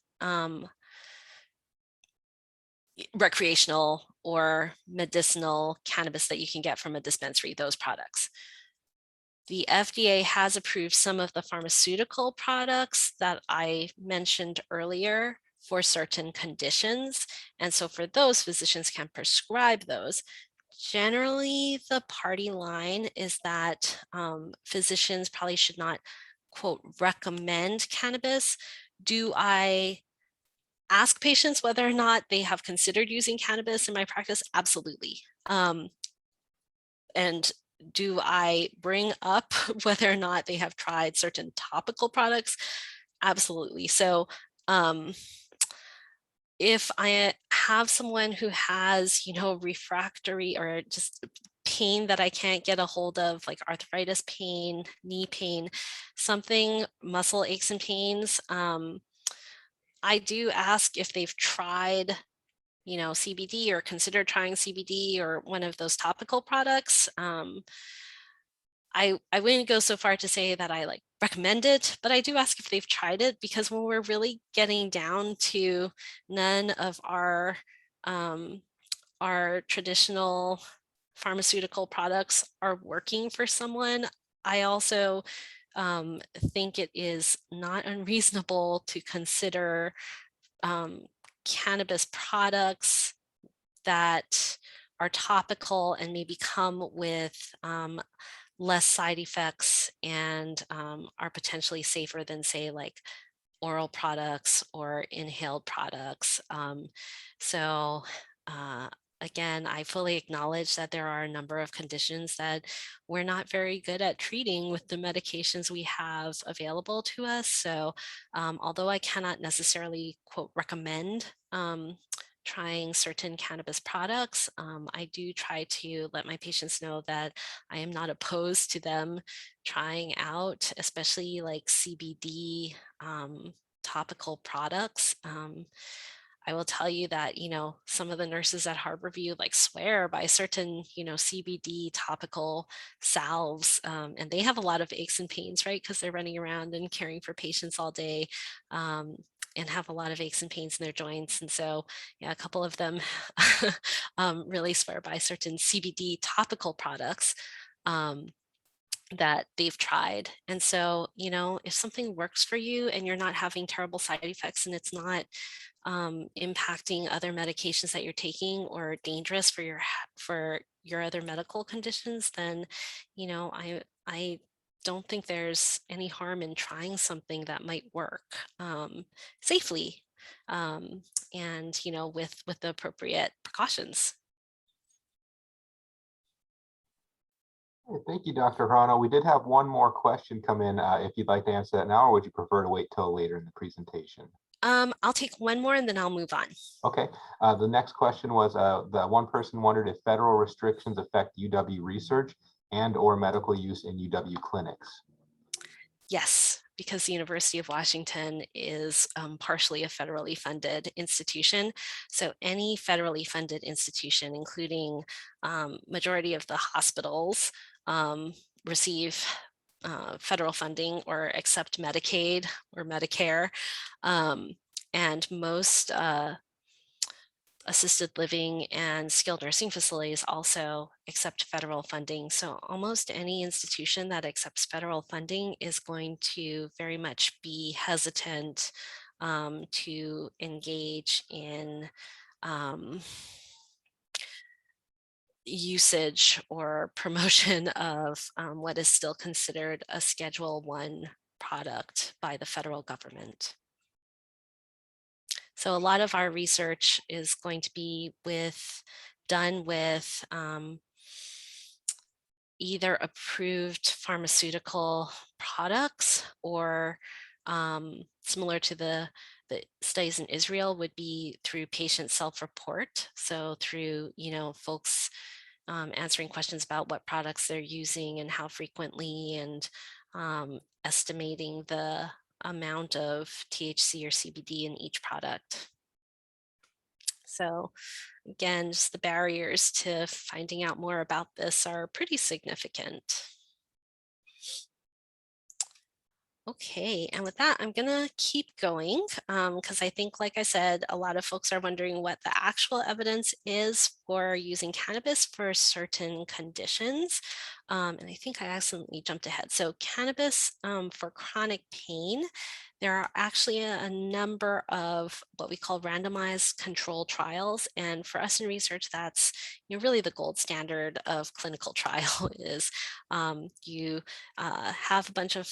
recreational or medicinal cannabis that you can get from a dispensary, those products. The FDA has approved some of the pharmaceutical products that I mentioned earlier for certain conditions. And so for those, physicians can prescribe those. Generally, the party line is that physicians probably should not quote, recommend cannabis? Do I ask patients whether or not they have considered using cannabis in my practice? Absolutely. And do I bring up whether or not they have tried certain topical products? Absolutely. So if I have someone who has, refractory or just pain that I can't get a hold of, like arthritis pain, knee pain, something, muscle aches and pains, I do ask if they've tried, CBD or considered trying CBD or one of those topical products. I wouldn't go so far to say that I like recommend it, but I do ask if they've tried it, because when we're really getting down to none of our traditional pharmaceutical products are working for someone, I also think it is not unreasonable to consider cannabis products that are topical and maybe come with less side effects and are potentially safer than, say, like oral products or inhaled products. So uh, again, I fully acknowledge that there are a number of conditions that we're not very good at treating with the medications we have available to us. So although I cannot necessarily, quote, recommend trying certain cannabis products, I do try to let my patients know that I am not opposed to them trying out, especially like CBD topical products. I will tell you that, some of the nurses at Harborview like swear by certain, CBD topical salves, and they have a lot of aches and pains, right? Because they're running around and caring for patients all day. And have a lot of aches and pains in their joints. And so, yeah, a couple of them really swear by certain CBD topical products that they've tried. And so, if something works for you and you're not having terrible side effects and it's not impacting other medications that you're taking or dangerous for your other medical conditions, then, I don't think there's any harm in trying something that might work safely, and with the appropriate precautions. Thank you, Dr. Hirano. We did have one more question come in. If you'd like to answer that now, or would you prefer to wait till later in the presentation? I'll take one more and then I'll move on. Okay. The next question was, the one person wondered if federal restrictions affect UW research and or medical use in UW clinics. Yes, because the University of Washington is partially a federally funded institution. So any federally funded institution, including majority of the hospitals, receive federal funding or accept Medicaid or Medicare. And most assisted living and skilled nursing facilities also accept federal funding. So almost any institution that accepts federal funding is going to very much be hesitant to engage in usage or promotion of what is still considered a Schedule I product by the federal government. So a lot of our research is going to be done with either approved pharmaceutical products or similar to the studies in Israel would be through patient self-report. So through, folks answering questions about what products they're using and how frequently, and estimating the amount of THC or CBD in each product. So again, just the barriers to finding out more about this are pretty significant. Okay, and with that, I'm gonna keep going because I think, like I said, a lot of folks are wondering what the actual evidence is for using cannabis for certain conditions. And I think I accidentally jumped ahead. So cannabis for chronic pain, there are actually a number of what we call randomized control trials. And for us in research, that's really the gold standard of clinical trial is you have a bunch of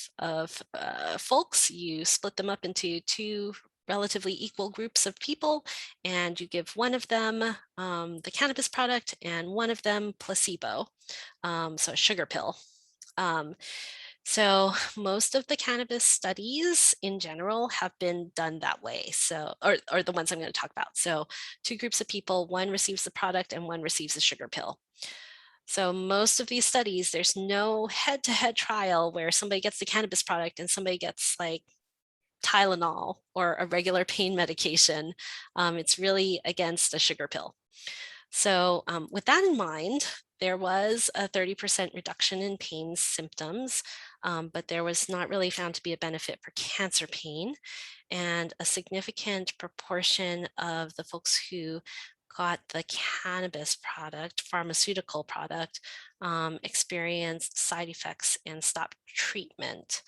folks, you split them up into two relatively equal groups of people, and you give one of them the cannabis product and one of them placebo, so a sugar pill. Um, so most of the cannabis studies in general have been done that way. So, or the ones I'm going to talk about. So two groups of people, one receives the product and one receives the sugar pill. So most of these studies, there's no head-to-head trial where somebody gets the cannabis product and somebody gets like Tylenol or a regular pain medication. It's really against a sugar pill. So with that in mind, there was a 30% reduction in pain symptoms, but there was not really found to be a benefit for cancer pain. And a significant proportion of the folks who got the cannabis product, pharmaceutical product, experienced side effects and stopped treatment.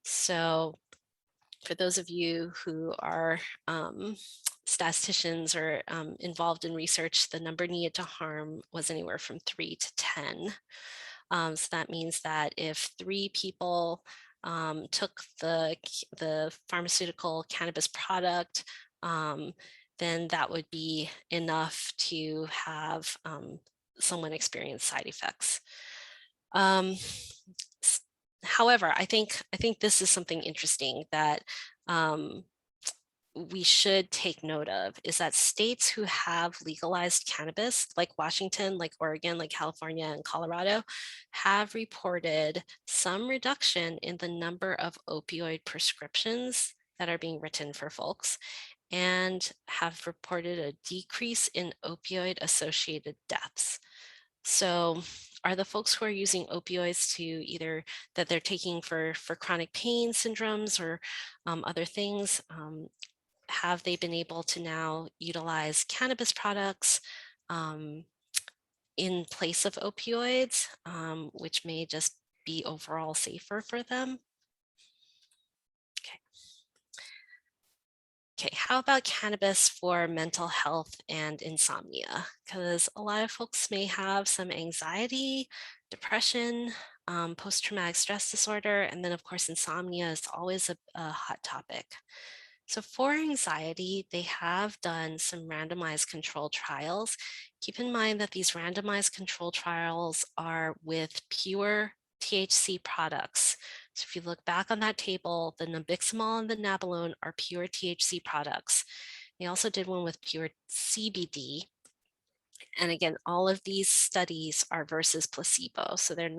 So for those of you who are statisticians or involved in research, the number needed to harm was anywhere from 3 to 10. So that means that if 3 people took the pharmaceutical cannabis product, then that would be enough to have someone experience side effects. However, I think this is something interesting that we should take note of is that states who have legalized cannabis, like Washington, like Oregon, like California and Colorado, have reported some reduction in the number of opioid prescriptions that are being written for folks and have reported a decrease in opioid associated deaths. So are the folks who are using opioids to either that they're taking for chronic pain syndromes or other things, have they been able to now utilize cannabis products in place of opioids, which may just be overall safer for them? Okay. Okay, how about cannabis for mental health and insomnia? Because a lot of folks may have some anxiety, depression, post-traumatic stress disorder, and then of course insomnia is always a hot topic. So for anxiety, they have done some randomized control trials. Keep in mind that these randomized control trials are with pure THC products. So if you look back on that table, the nabiximol and the nabilone are pure THC products. They also did one with pure CBD. And again, all of these studies are versus placebo. So they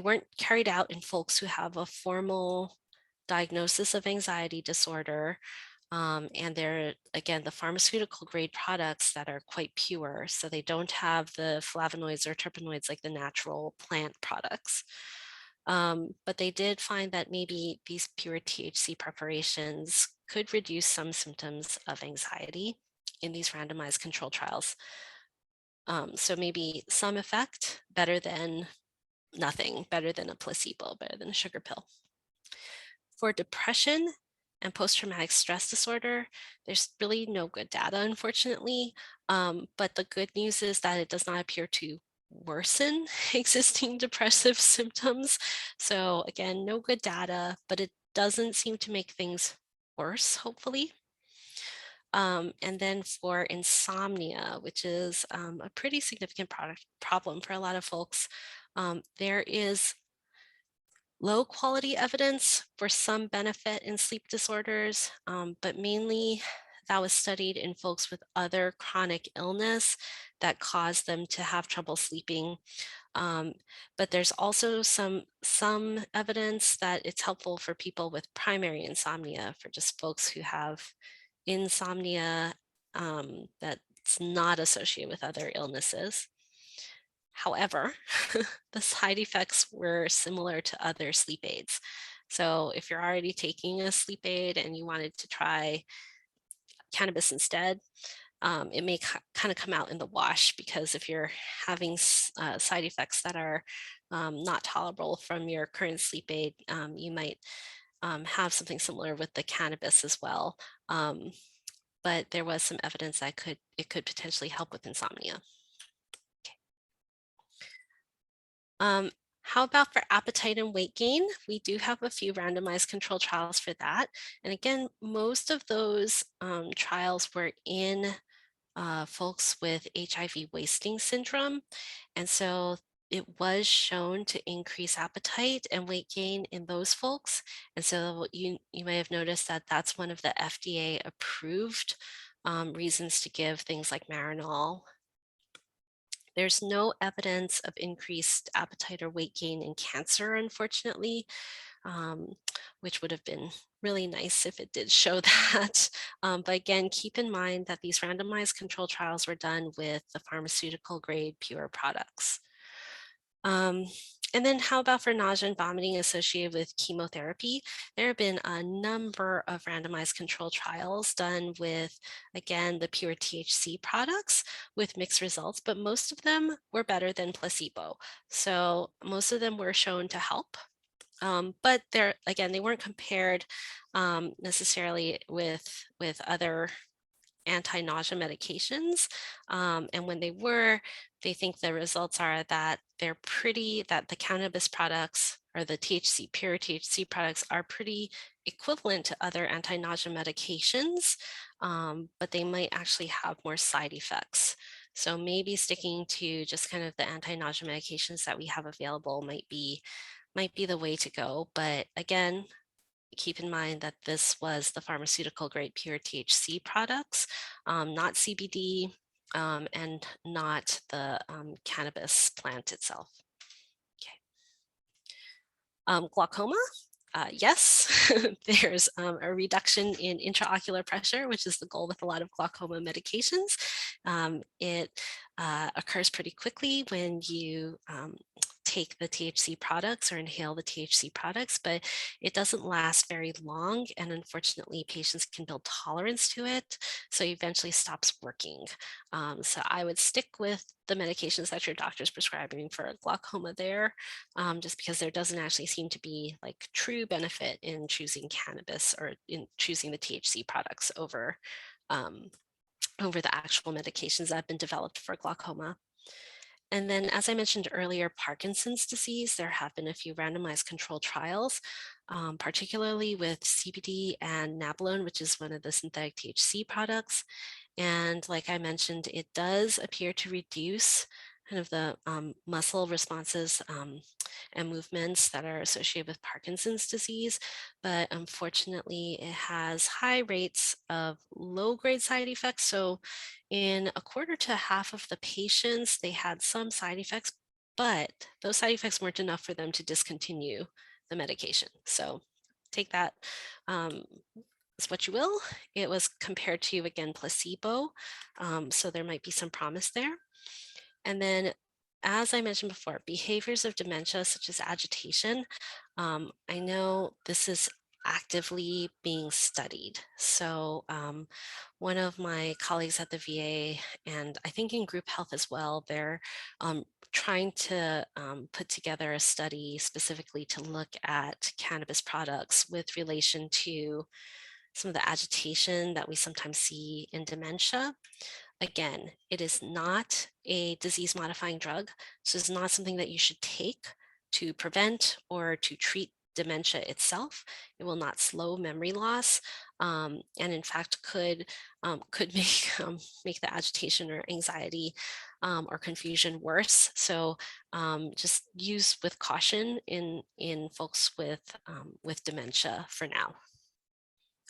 weren't carried out in folks who have a formal diagnosis of anxiety disorder. And they're, again, the pharmaceutical grade products that are quite pure. So they don't have the flavonoids or terpenoids like the natural plant products. But they did find that maybe these pure THC preparations could reduce some symptoms of anxiety in these randomized control trials. So maybe some effect, better than nothing, better than a placebo, better than a sugar pill. For depression and post-traumatic stress disorder, there's really no good data, unfortunately. But the good news is that it does not appear to worsen existing depressive symptoms. So again, no good data, but it doesn't seem to make things worse, hopefully. And then for insomnia, which is a pretty significant problem for a lot of folks, there is low quality evidence for some benefit in sleep disorders, but mainly that was studied in folks with other chronic illness that caused them to have trouble sleeping. But there's also some evidence that it's helpful for people with primary insomnia, for just folks who have insomnia that's not associated with other illnesses. However, the side effects were similar to other sleep aids. So if you're already taking a sleep aid and you wanted to try cannabis instead, it may kind of come out in the wash, because if you're having side effects that are not tolerable from your current sleep aid, you might have something similar with the cannabis as well. But there was some evidence that it could potentially help with insomnia. How about for appetite and weight gain? We do have a few randomized controlled trials for that. And again, most of those trials were in folks with HIV wasting syndrome. And so it was shown to increase appetite and weight gain in those folks. And so you may have noticed that that's one of the FDA approved reasons to give things like Marinol. There's no evidence of increased appetite or weight gain in cancer, unfortunately, which would have been really nice if it did show that. But again, keep in mind that these randomized control trials were done with the pharmaceutical grade pure products. And then how about for nausea and vomiting associated with chemotherapy? There have been a number of randomized control trials done with, again, the pure THC products with mixed results, but most of them were better than placebo. So most of them were shown to help. But again, they weren't compared necessarily with other anti-nausea medications. And when they think the results are that that the cannabis products or the pure THC products are pretty equivalent to other anti-nausea medications, but they might actually have more side effects. So maybe sticking to just kind of the anti-nausea medications that we have available might be the way to go. But again, keep in mind that this was the pharmaceutical grade pure THC products, not CBD, and not the cannabis plant itself. Okay. Glaucoma. Yes, there's a reduction in intraocular pressure, which is the goal with a lot of glaucoma medications. It occurs pretty quickly when you take the THC products or inhale the THC products, but it doesn't last very long. And unfortunately, patients can build tolerance to it, so it eventually stops working. So I would stick with the medications that your doctor's prescribing for glaucoma there, just because there doesn't actually seem to be like true benefit in choosing cannabis or in choosing the THC products over the actual medications that have been developed for glaucoma. And then, as I mentioned earlier, Parkinson's disease, there have been a few randomized controlled trials, particularly with CBD and nabilone, which is one of the synthetic THC products. And like I mentioned, it does appear to reduce kind of the muscle responses and movements that are associated with Parkinson's disease. But unfortunately, it has high rates of low-grade side effects. So in a quarter to half of the patients, they had some side effects, but those side effects weren't enough for them to discontinue the medication. So take that as what you will. It was compared to, again, placebo. So there might be some promise there. And then, as I mentioned before, behaviors of dementia, such as agitation. I know this is actively being studied. So one of my colleagues at the VA, and I think in group health as well, they're trying to put together a study specifically to look at cannabis products with relation to some of the agitation that we sometimes see in dementia. Again, it is not a disease-modifying drug, so it's not something that you should take to prevent or to treat dementia itself. It will not slow memory loss, and in fact could make the agitation or anxiety or confusion worse. So just use with caution in folks with dementia for now.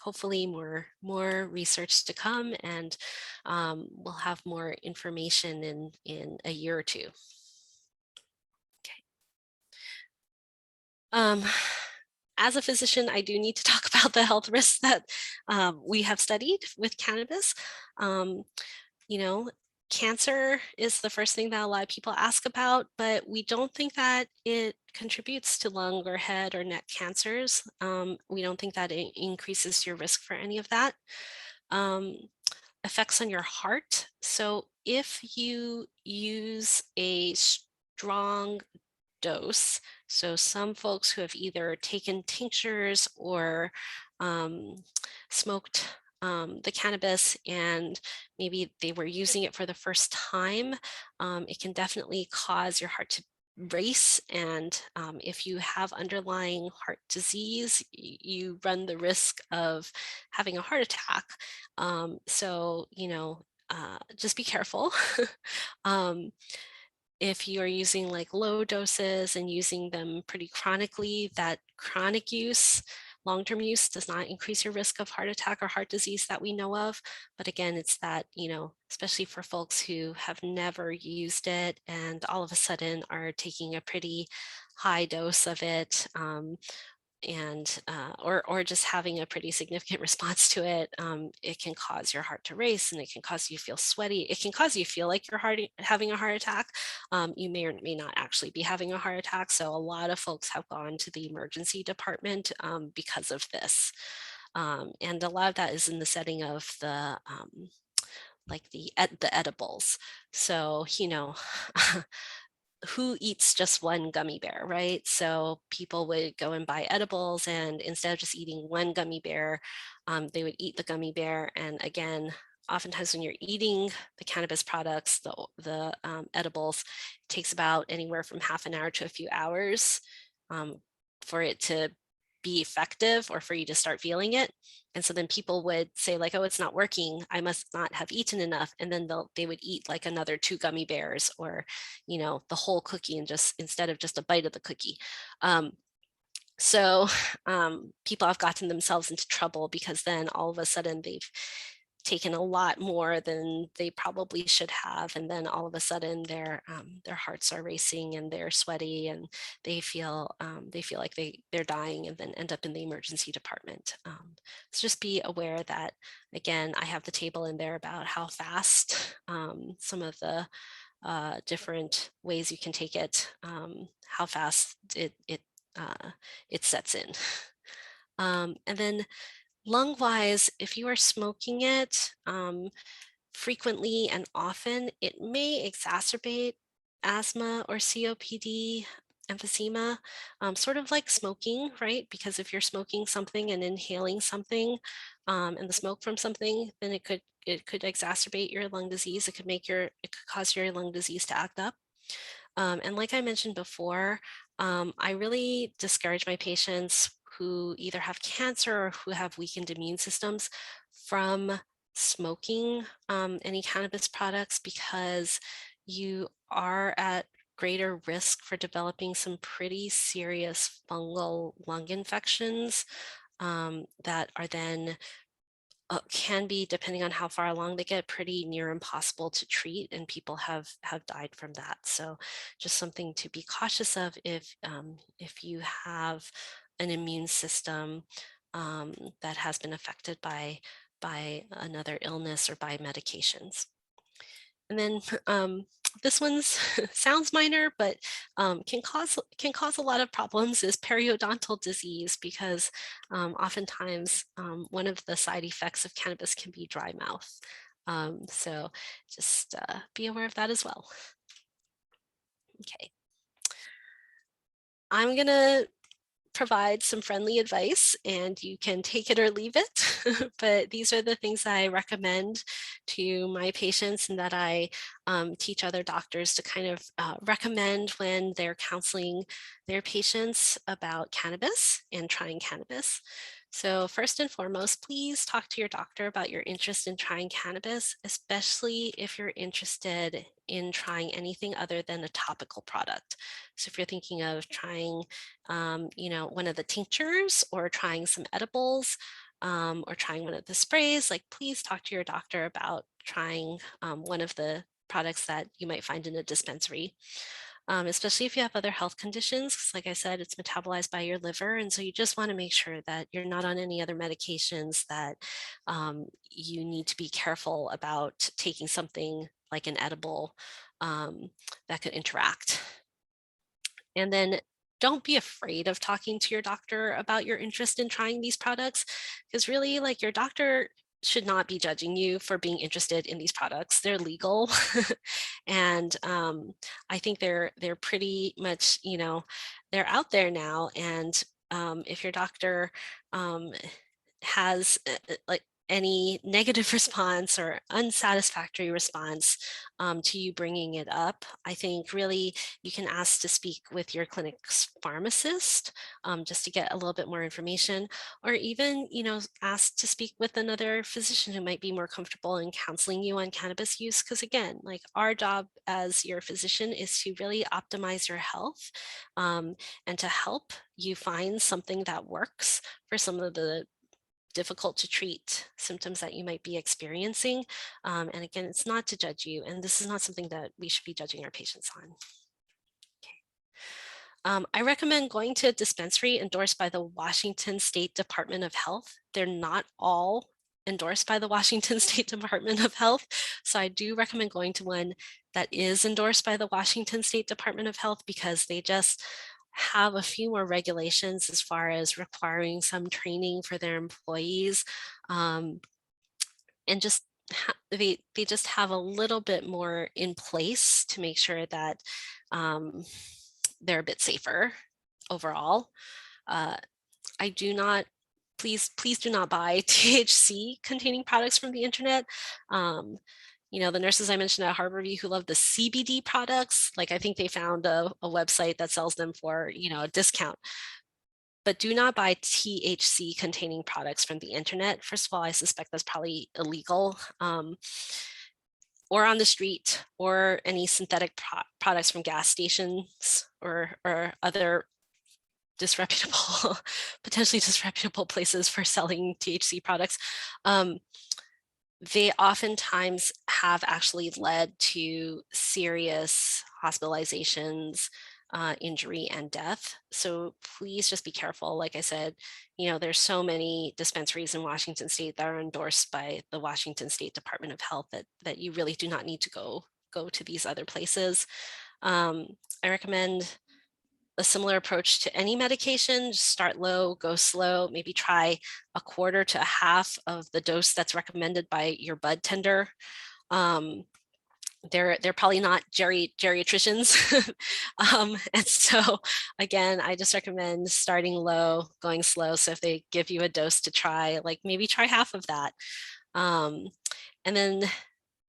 Hopefully more research to come, and we'll have more information in a year or two. Okay. As a physician, I do need to talk about the health risks that we have studied with cannabis. You know, cancer is the first thing that a lot of people ask about, but we don't think that it contributes to lung or head or neck cancers. We don't think that it increases your risk for any of that. effects on your heart. So if you use a strong dose, so some folks who have either taken tinctures or smoked the cannabis and maybe they were using it for the first time, it can definitely cause your heart to race. And if you have underlying heart disease, you run the risk of having a heart attack. So, just be careful. um, if you are using like low doses and using them pretty chronically, that chronic use, long-term use does not increase your risk of heart attack or heart disease that we know of. But again, it's that, especially for folks who have never used it and all of a sudden are taking a pretty high dose of it, and or just having a pretty significant response to it, it can cause your heart to race and it can cause you to feel sweaty. It can cause you to feel like you're having a heart attack. You may or may not actually be having a heart attack. So a lot of folks have gone to the emergency department because of this. And a lot of that is in the setting of the like the edibles. So, who eats just one gummy bear, right? So people would go and buy edibles, and instead of just eating one gummy bear, they would eat the gummy bear. And again, oftentimes when you're eating the cannabis products, the edibles, it takes about anywhere from half an hour to a few hours for it to be effective or for you to start feeling it. And so then people would say like, oh, it's not working, I must not have eaten enough. And then they would eat like another 2 gummy bears or, the whole cookie, and just instead of just a bite of the cookie. So people have gotten themselves into trouble because then all of a sudden they've taken a lot more than they probably should have, and then all of a sudden their hearts are racing and they're sweaty and they feel like they're dying, and then end up in the emergency department. So just be aware that, again, I have the table in there about how fast some of the different ways you can take it, how fast it sets in. And then lung-wise, if you are smoking it frequently and often, it may exacerbate asthma or COPD, emphysema, sort of like smoking, right? Because if you're smoking something and inhaling something, and the smoke from something, then it could exacerbate your lung disease. It could cause your lung disease to act up. And like I mentioned before, I really discourage my patients who either have cancer or who have weakened immune systems from smoking any cannabis products, because you are at greater risk for developing some pretty serious fungal lung infections that are then can be, depending on how far along they get, pretty near impossible to treat, and people have died from that. So just something to be cautious of if you have an immune system that has been affected by another illness or by medications. And then this one's sounds minor, but can cause a lot of problems, is periodontal disease, because oftentimes one of the side effects of cannabis can be dry mouth. So just be aware of that as well. Okay. I'm gonna provide some friendly advice and you can take it or leave it. But these are the things that I recommend to my patients and that I teach other doctors to kind of recommend when they're counseling their patients about cannabis and trying cannabis. So first and foremost, please talk to your doctor about your interest in trying cannabis, especially if you're interested in trying anything other than a topical product. So if you're thinking of trying one of the tinctures or trying some edibles, or trying one of the sprays, like please talk to your doctor about trying one of the products that you might find in a dispensary. Especially if you have other health conditions, because like I said, it's metabolized by your liver. And so you just want to make sure that you're not on any other medications that you need to be careful about taking something like an edible that could interact. And then don't be afraid of talking to your doctor about your interest in trying these products, because really, like, your doctor should not be judging you for being interested in these products. They're legal. And I think they're pretty much, they're out there now. And if your doctor has like any negative response or unsatisfactory response to you bringing it up, I think really you can ask to speak with your clinic's pharmacist just to get a little bit more information, or even, ask to speak with another physician who might be more comfortable in counseling you on cannabis use. Because again, like our job as your physician is to really optimize your health and to help you find something that works for some of the difficult to treat symptoms that you might be experiencing. And again, it's not to judge you, and this is not something that we should be judging our patients on. I recommend going to a dispensary endorsed by the Washington State Department of Health. They're not all endorsed by the Washington State Department of Health. So I do recommend going to one that is endorsed by the Washington State Department of Health, because they just have a few more regulations as far as requiring some training for their employees. And just they just have a little bit more in place to make sure that they're a bit safer overall. I do not, please do not buy THC containing products from the internet. The nurses I mentioned at Harborview who love the CBD products, like I think they found a website that sells them for, a discount. But do not buy THC containing products from the internet. First of all, I suspect that's probably illegal. Or on the street, or any synthetic products from gas stations or other disreputable, potentially disreputable places for selling THC products. They oftentimes have actually led to serious hospitalizations, injury, and death. So please just be careful. Like I said, there's so many dispensaries in Washington State that are endorsed by the Washington State Department of Health that you really do not need to go to these other places. I recommend a similar approach to any medication. Just start low, go slow, maybe try a quarter to a half of the dose that's recommended by your bud tender. They're probably not geriatricians. And so again, I just recommend starting low, going slow. So if they give you a dose to try, like maybe try half of that. And then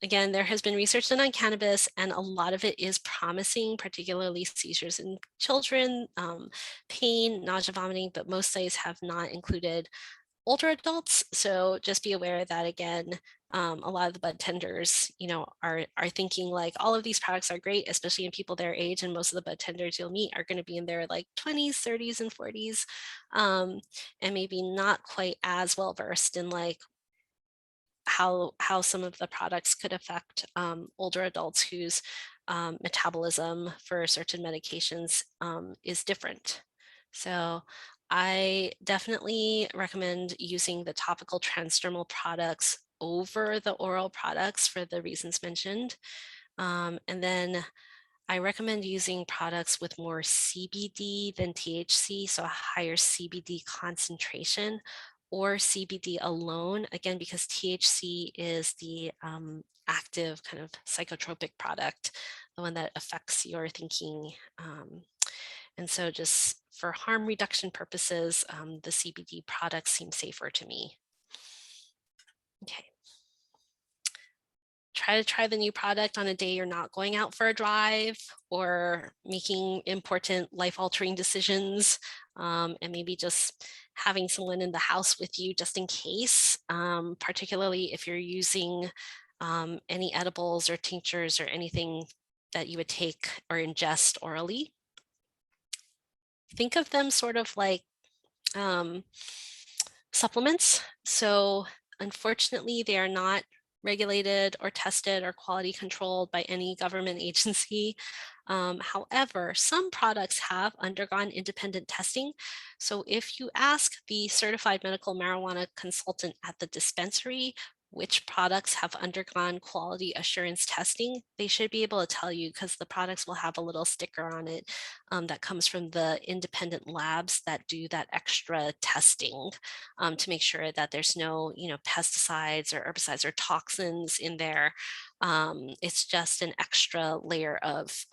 again, there has been research done on cannabis, and a lot of it is promising, particularly seizures in children, pain, nausea, vomiting, but most studies have not included older adults. So just be aware that, again, a lot of the bud tenders, are thinking like all of these products are great, especially in people their age, and most of the bud tenders you'll meet are going to be in their like 20s, 30s, and 40s, and maybe not quite as well versed in like how some of the products could affect older adults whose metabolism for certain medications is different. So I definitely recommend using the topical transdermal products over the oral products for the reasons mentioned. And then I recommend using products with more CBD than THC, so a higher CBD concentration, or CBD alone, again, because THC is the active kind of psychotropic product, the one that affects your thinking. And so just for harm reduction purposes, the CBD products seem safer to me. Okay. Try the new product on a day you're not going out for a drive or making important life-altering decisions, and maybe just having someone in the house with you just in case, particularly if you're using any edibles or tinctures or anything that you would take or ingest orally. Think of them sort of like supplements. So unfortunately, they are not regulated or tested or quality controlled by any government agency. However, some products have undergone independent testing. So if you ask the certified medical marijuana consultant at the dispensary which products have undergone quality assurance testing, they should be able to tell you, because the products will have a little sticker on it that comes from the independent labs that do that extra testing to make sure that there's no, pesticides or herbicides or toxins in there. It's just an extra layer of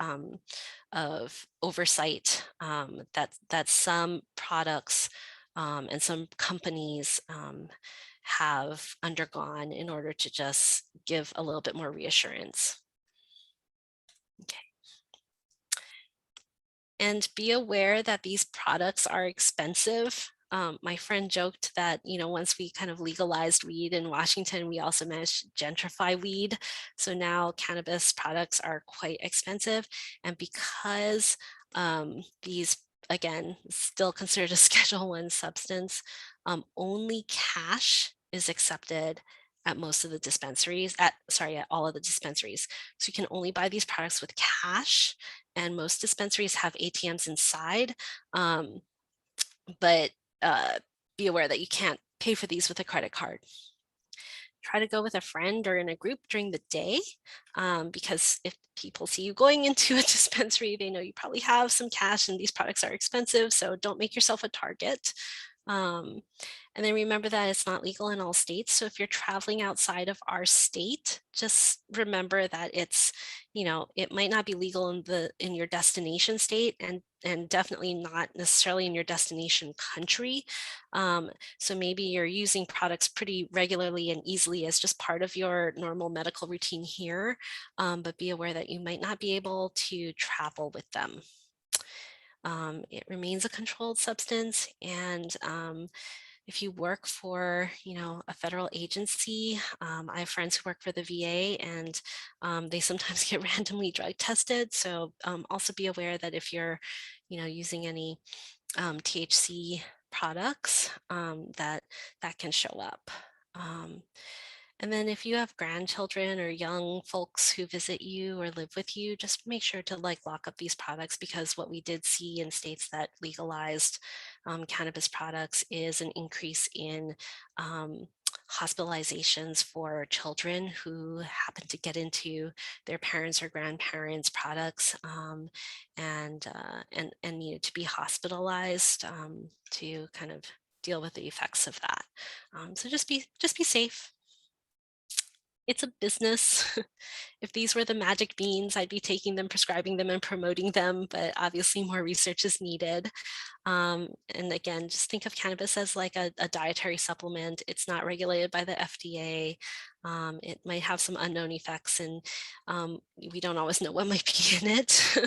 oversight that some products and some companies have undergone in order to just give a little bit more reassurance. Okay. And be aware that these products are expensive. My friend joked that, once we kind of legalized weed in Washington, we also managed to gentrify weed. So now cannabis products are quite expensive. And because these, again, still considered a Schedule I substance, only cash is accepted at most of the dispensaries, at all of the dispensaries. So you can only buy these products with cash, and most dispensaries have ATMs inside. But be aware that you can't pay for these with a credit card. Try to go with a friend or in a group during the day, because if people see you going into a dispensary, they know you probably have some cash and these products are expensive, so don't make yourself a target. And then remember that it's not legal in all states. So if you're traveling outside of our state, just remember that it's, it might not be legal in your destination state, and definitely not necessarily in your destination country. So maybe you're using products pretty regularly and easily as just part of your normal medical routine here, but be aware that you might not be able to travel with them. It remains a controlled substance, and if you work for, a federal agency, I have friends who work for the VA, and they sometimes get randomly drug tested. So also be aware that if you're, using any THC products, that can show up. And then if you have grandchildren or young folks who visit you or live with you, just make sure to lock up these products, because what we did see in states that legalized cannabis products is an increase in hospitalizations for children who happen to get into their parents' or grandparents' products and needed to be hospitalized to kind of deal with the effects of that. So just be safe. It's a business. If these were the magic beans, I'd be taking them, prescribing them, and promoting them, but obviously more research is needed. And again, just think of cannabis as like a dietary supplement. It's not regulated by the FDA. It might have some unknown effects, and we don't always know what might be in it.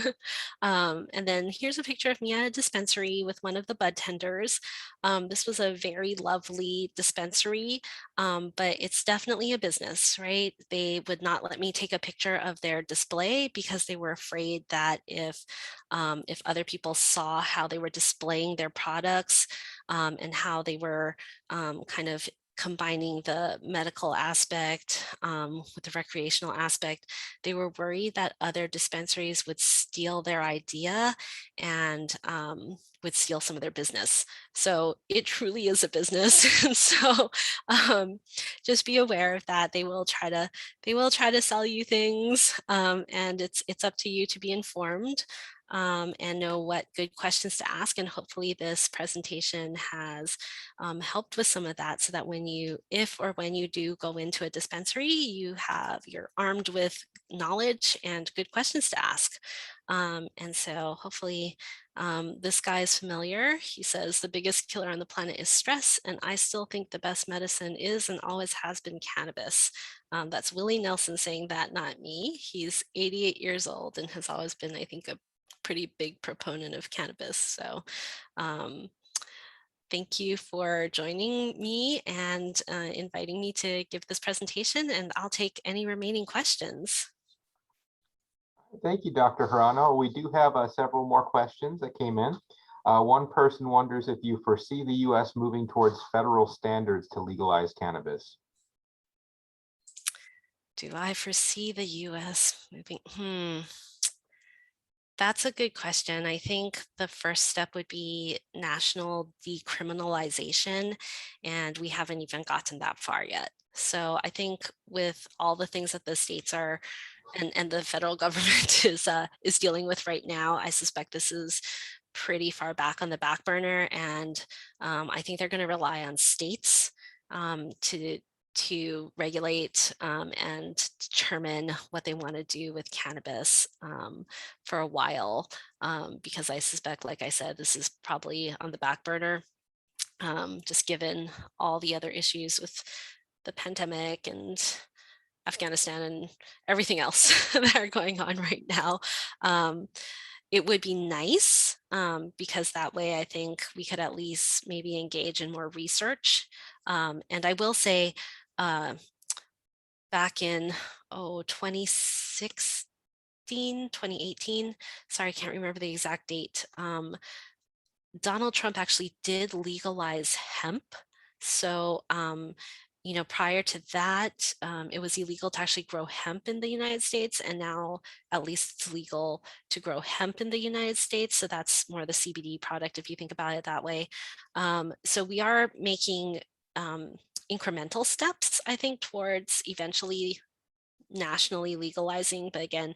And then here's a picture of me at a dispensary with one of the bud tenders. This was a very lovely dispensary, but it's definitely a business, right? They would not let me take a picture of their display because they were afraid that if other people saw how they were displaying their products and how they were kind of combining the medical aspect with the recreational aspect, they were worried that other dispensaries would steal their idea and would steal some of their business. So it truly is a business. And so just be aware of that. They will try to sell you things, and it's up to you to be informed and know what good questions to ask. And hopefully this presentation has helped with some of that, so that when you do go into a dispensary, you're armed with knowledge and good questions to ask. And so hopefully this guy is familiar. He says the biggest killer on the planet is stress, and I still think the best medicine is and always has been cannabis. That's Willie Nelson saying that, not me. He's 88 years old and has always been, I think, a pretty big proponent of cannabis. So thank you for joining me and inviting me to give this presentation, and I'll take any remaining questions. Thank you, Dr. Hirano. We do have several more questions that came in. One person wonders if you foresee the U.S. moving towards federal standards to legalize cannabis. Do I foresee the U.S. moving? That's a good question. I think the first step would be national decriminalization, and we haven't even gotten that far yet. So I think with all the things that the states are and the federal government is dealing with right now, I suspect this is pretty far back on the back burner, and I think they're going to rely on states to regulate and determine what they want to do with cannabis for a while, because I suspect, like I said, this is probably on the back burner, just given all the other issues with the pandemic and Afghanistan and everything else that are going on right now. It would be nice because that way I think we could at least maybe engage in more research. And I will say uh, back in 2016, 2018, sorry, I can't remember the exact date. Donald Trump actually did legalize hemp. So, prior to that, it was illegal to actually grow hemp in the United States. And now at least it's legal to grow hemp in the United States. So that's more the CBD product, if you think about it that way. So we are making incremental steps, I think, towards eventually nationally legalizing. But again,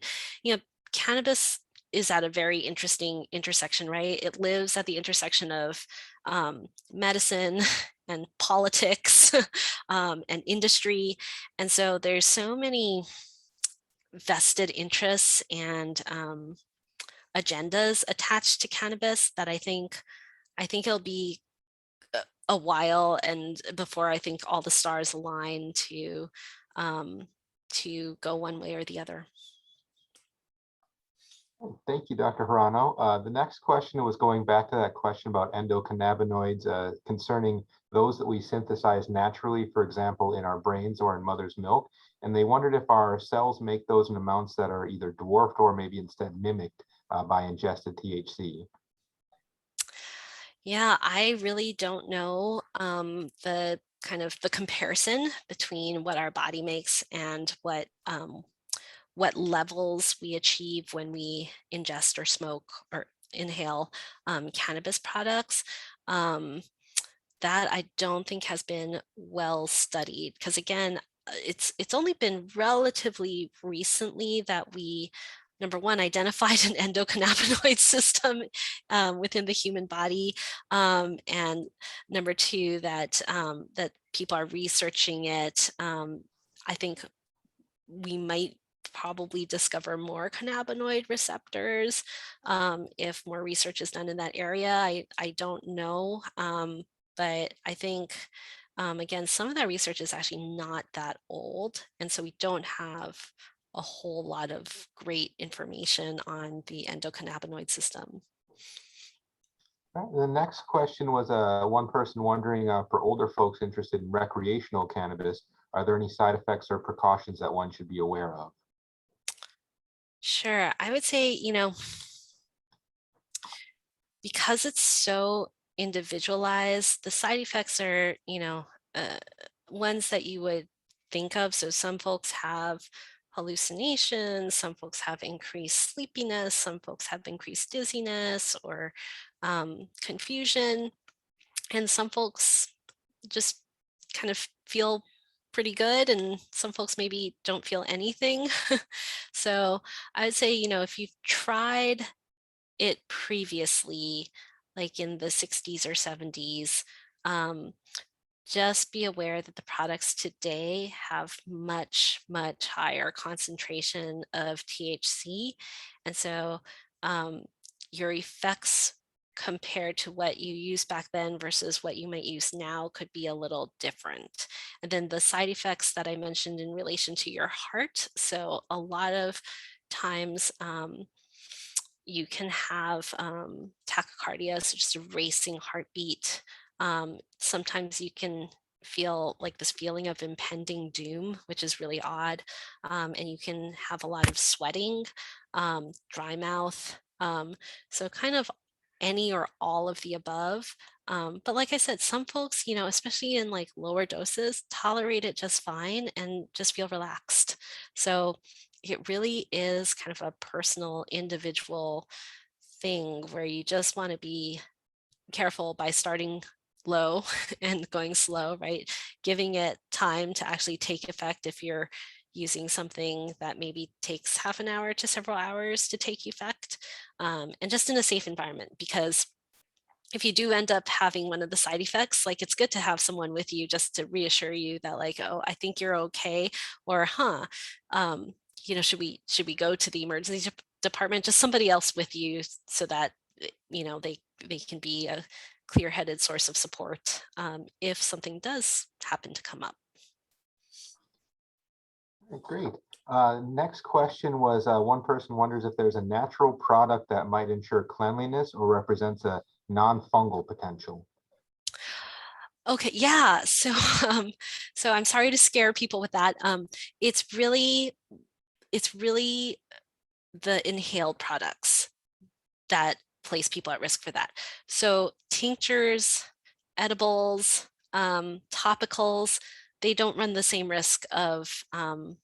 cannabis is at a very interesting intersection, right? It lives at the intersection of medicine and politics and industry. And so there's so many vested interests and agendas attached to cannabis that I think it'll be a while and before I think all the stars align um, to go one way or the other. Thank you, Dr. Hirano. The next question was going back to that question about endocannabinoids concerning those that we synthesize naturally, for example, in our brains or in mother's milk. And they wondered if our cells make those in amounts that are either dwarfed or maybe instead mimicked by ingested THC. Yeah, I really don't know the kind of the comparison between what our body makes and what levels we achieve when we ingest or smoke or inhale cannabis products. That I don't think has been well studied because again, it's only been relatively recently that we, number one, identified an endocannabinoid system within the human body, and number two, that people are researching it. I think we might probably discover more cannabinoid receptors if more research is done in that area. I don't know, but I think, again, some of that research is actually not that old. And so we don't have a whole lot of great information on the endocannabinoid system. Right. The next question was one person wondering for older folks interested in recreational cannabis, are there any side effects or precautions that one should be aware of? Sure. I would say, because it's so individualized, the side effects are, uh, ones that you would think of. So some folks have hallucinations, some folks have increased sleepiness, some folks have increased dizziness or confusion, and some folks just kind of feel pretty good, and some folks maybe don't feel anything. So I would say, if you've tried it previously, like in the 60s or 70s, um, just be aware that the products today have much, much higher concentration of THC. And so your effects compared to what you used back then versus what you might use now could be a little different. And then the side effects that I mentioned in relation to your heart. So a lot of times, you can have tachycardia, so just a racing heartbeat. Sometimes you can feel like this feeling of impending doom, which is really odd. And you can have a lot of sweating, dry mouth. So kind of any or all of the above. But like I said, some folks, especially in like lower doses, tolerate it just fine and just feel relaxed. So it really is kind of a personal, individual thing where you just want to be careful by starting low and going slow, right? Giving it time to actually take effect if you're using something that maybe takes half an hour to several hours to take effect, and just in a safe environment, because if you do end up having one of the side effects, like it's good to have someone with you just to reassure you that like, oh, I think you're okay, or should we go to the emergency department? Just somebody else with you so that they can be a clear-headed source of support if something does happen to come up. Great. Next question was, one person wonders if there's a natural product that might ensure cleanliness or represents a non-fungal potential. Okay, yeah. So, so I'm sorry to scare people with that. It's really the inhaled products that place people at risk for that. So tinctures, edibles, topicals, they don't run the same risk of the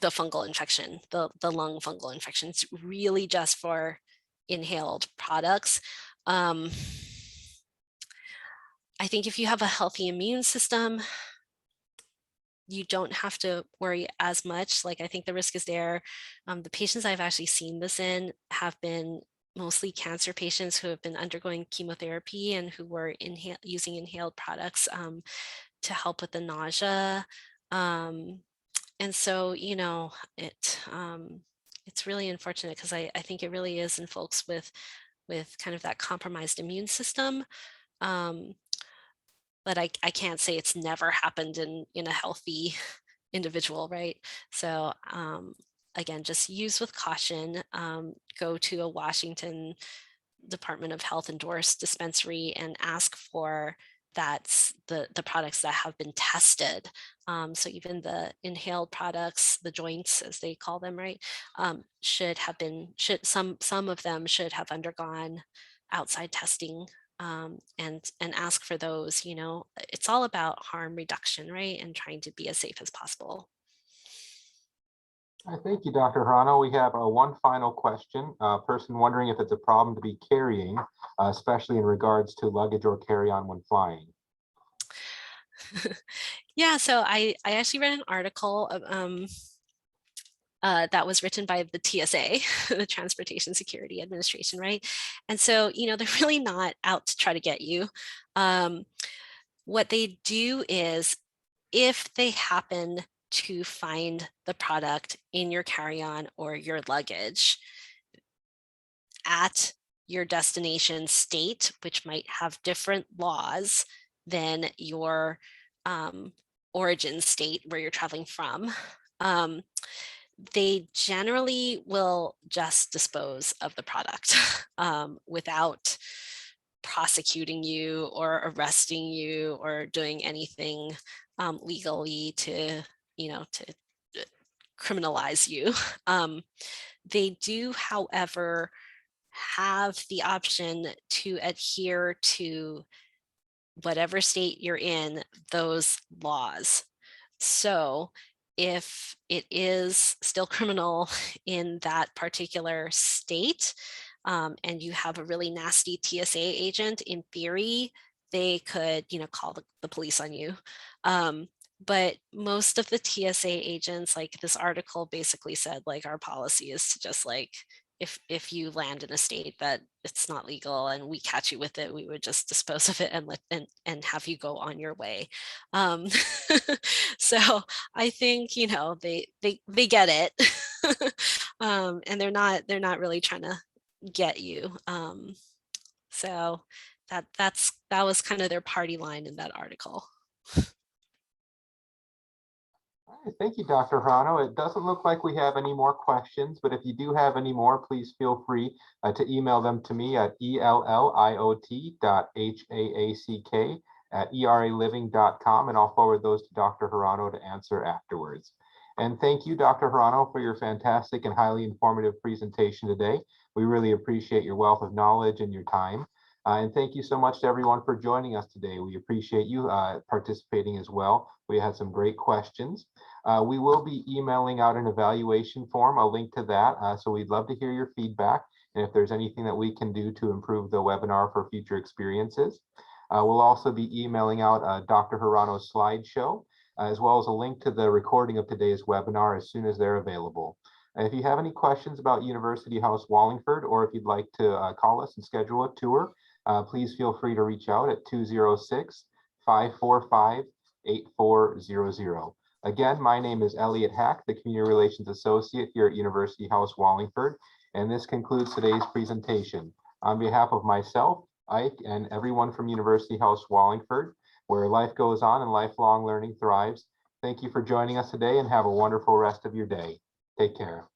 fungal infection, the lung fungal infection. It's really just for inhaled products. I think if you have a healthy immune system, you don't have to worry as much. Like, I think the risk is there. The patients I've actually seen this in have been mostly cancer patients who have been undergoing chemotherapy and who were using inhaled products to help with the nausea. And so, it's really unfortunate because I think it really is in folks with kind of that compromised immune system. But I can't say it's never happened in a healthy individual, right? So again, just use with caution. Go to a Washington Department of Health endorsed dispensary and ask for the products that have been tested. So even the inhaled products, the joints as they call them, right, some of them should have undergone outside testing, and ask for those. It's all about harm reduction, right, and trying to be as safe as possible. Thank you, Dr. Hirano. We have one final question. A person wondering if it's a problem to be carrying, especially in regards to luggage or carry-on when flying. Yeah, so I actually read an article of, that was written by the TSA, the Transportation Security Administration, right? And so, they're really not out to try to get you. What they do is, if they happen to find the product in your carry-on or your luggage at your destination state, which might have different laws than your origin state where you're traveling from, they generally will just dispose of the product without prosecuting you or arresting you or doing anything legally to criminalize you. They do, however, have the option to adhere to whatever state you're in, those laws. So if it is still criminal in that particular state, and you have a really nasty TSA agent, in theory, they could, call the police on you. But most of the TSA agents, like this article basically said, like, our policy is to just like, if you land in a state that it's not legal and we catch you with it, we would just dispose of it and have you go on your way. So I think they get it, and they're not really trying to get you. So that was kind of their party line in that article. All right, thank you, Dr. Hirano. It doesn't look like we have any more questions, but if you do have any more, please feel free to email them to me at elliot.haack@eraliving.com, and I'll forward those to Dr. Hirano to answer afterwards. And thank you, Dr. Hirano, for your fantastic and highly informative presentation today. We really appreciate your wealth of knowledge and your time. And thank you so much to everyone for joining us today. We appreciate you participating as well. We had some great questions. We will be emailing out an evaluation form, a link to that. So we'd love to hear your feedback. and if there's anything that we can do to improve the webinar for future experiences. We'll also be emailing out Dr. Hirano's slideshow, as well as a link to the recording of today's webinar as soon as they're available. If you have any questions about University House Wallingford, or if you'd like to call us and schedule a tour, please feel free to reach out at 206-545-8400. Again, my name is Elliot Hack, the Community Relations Associate here at University House Wallingford, and this concludes today's presentation. On behalf of myself, Ike, and everyone from University House Wallingford, where life goes on and lifelong learning thrives, thank you for joining us today and have a wonderful rest of your day. Take care.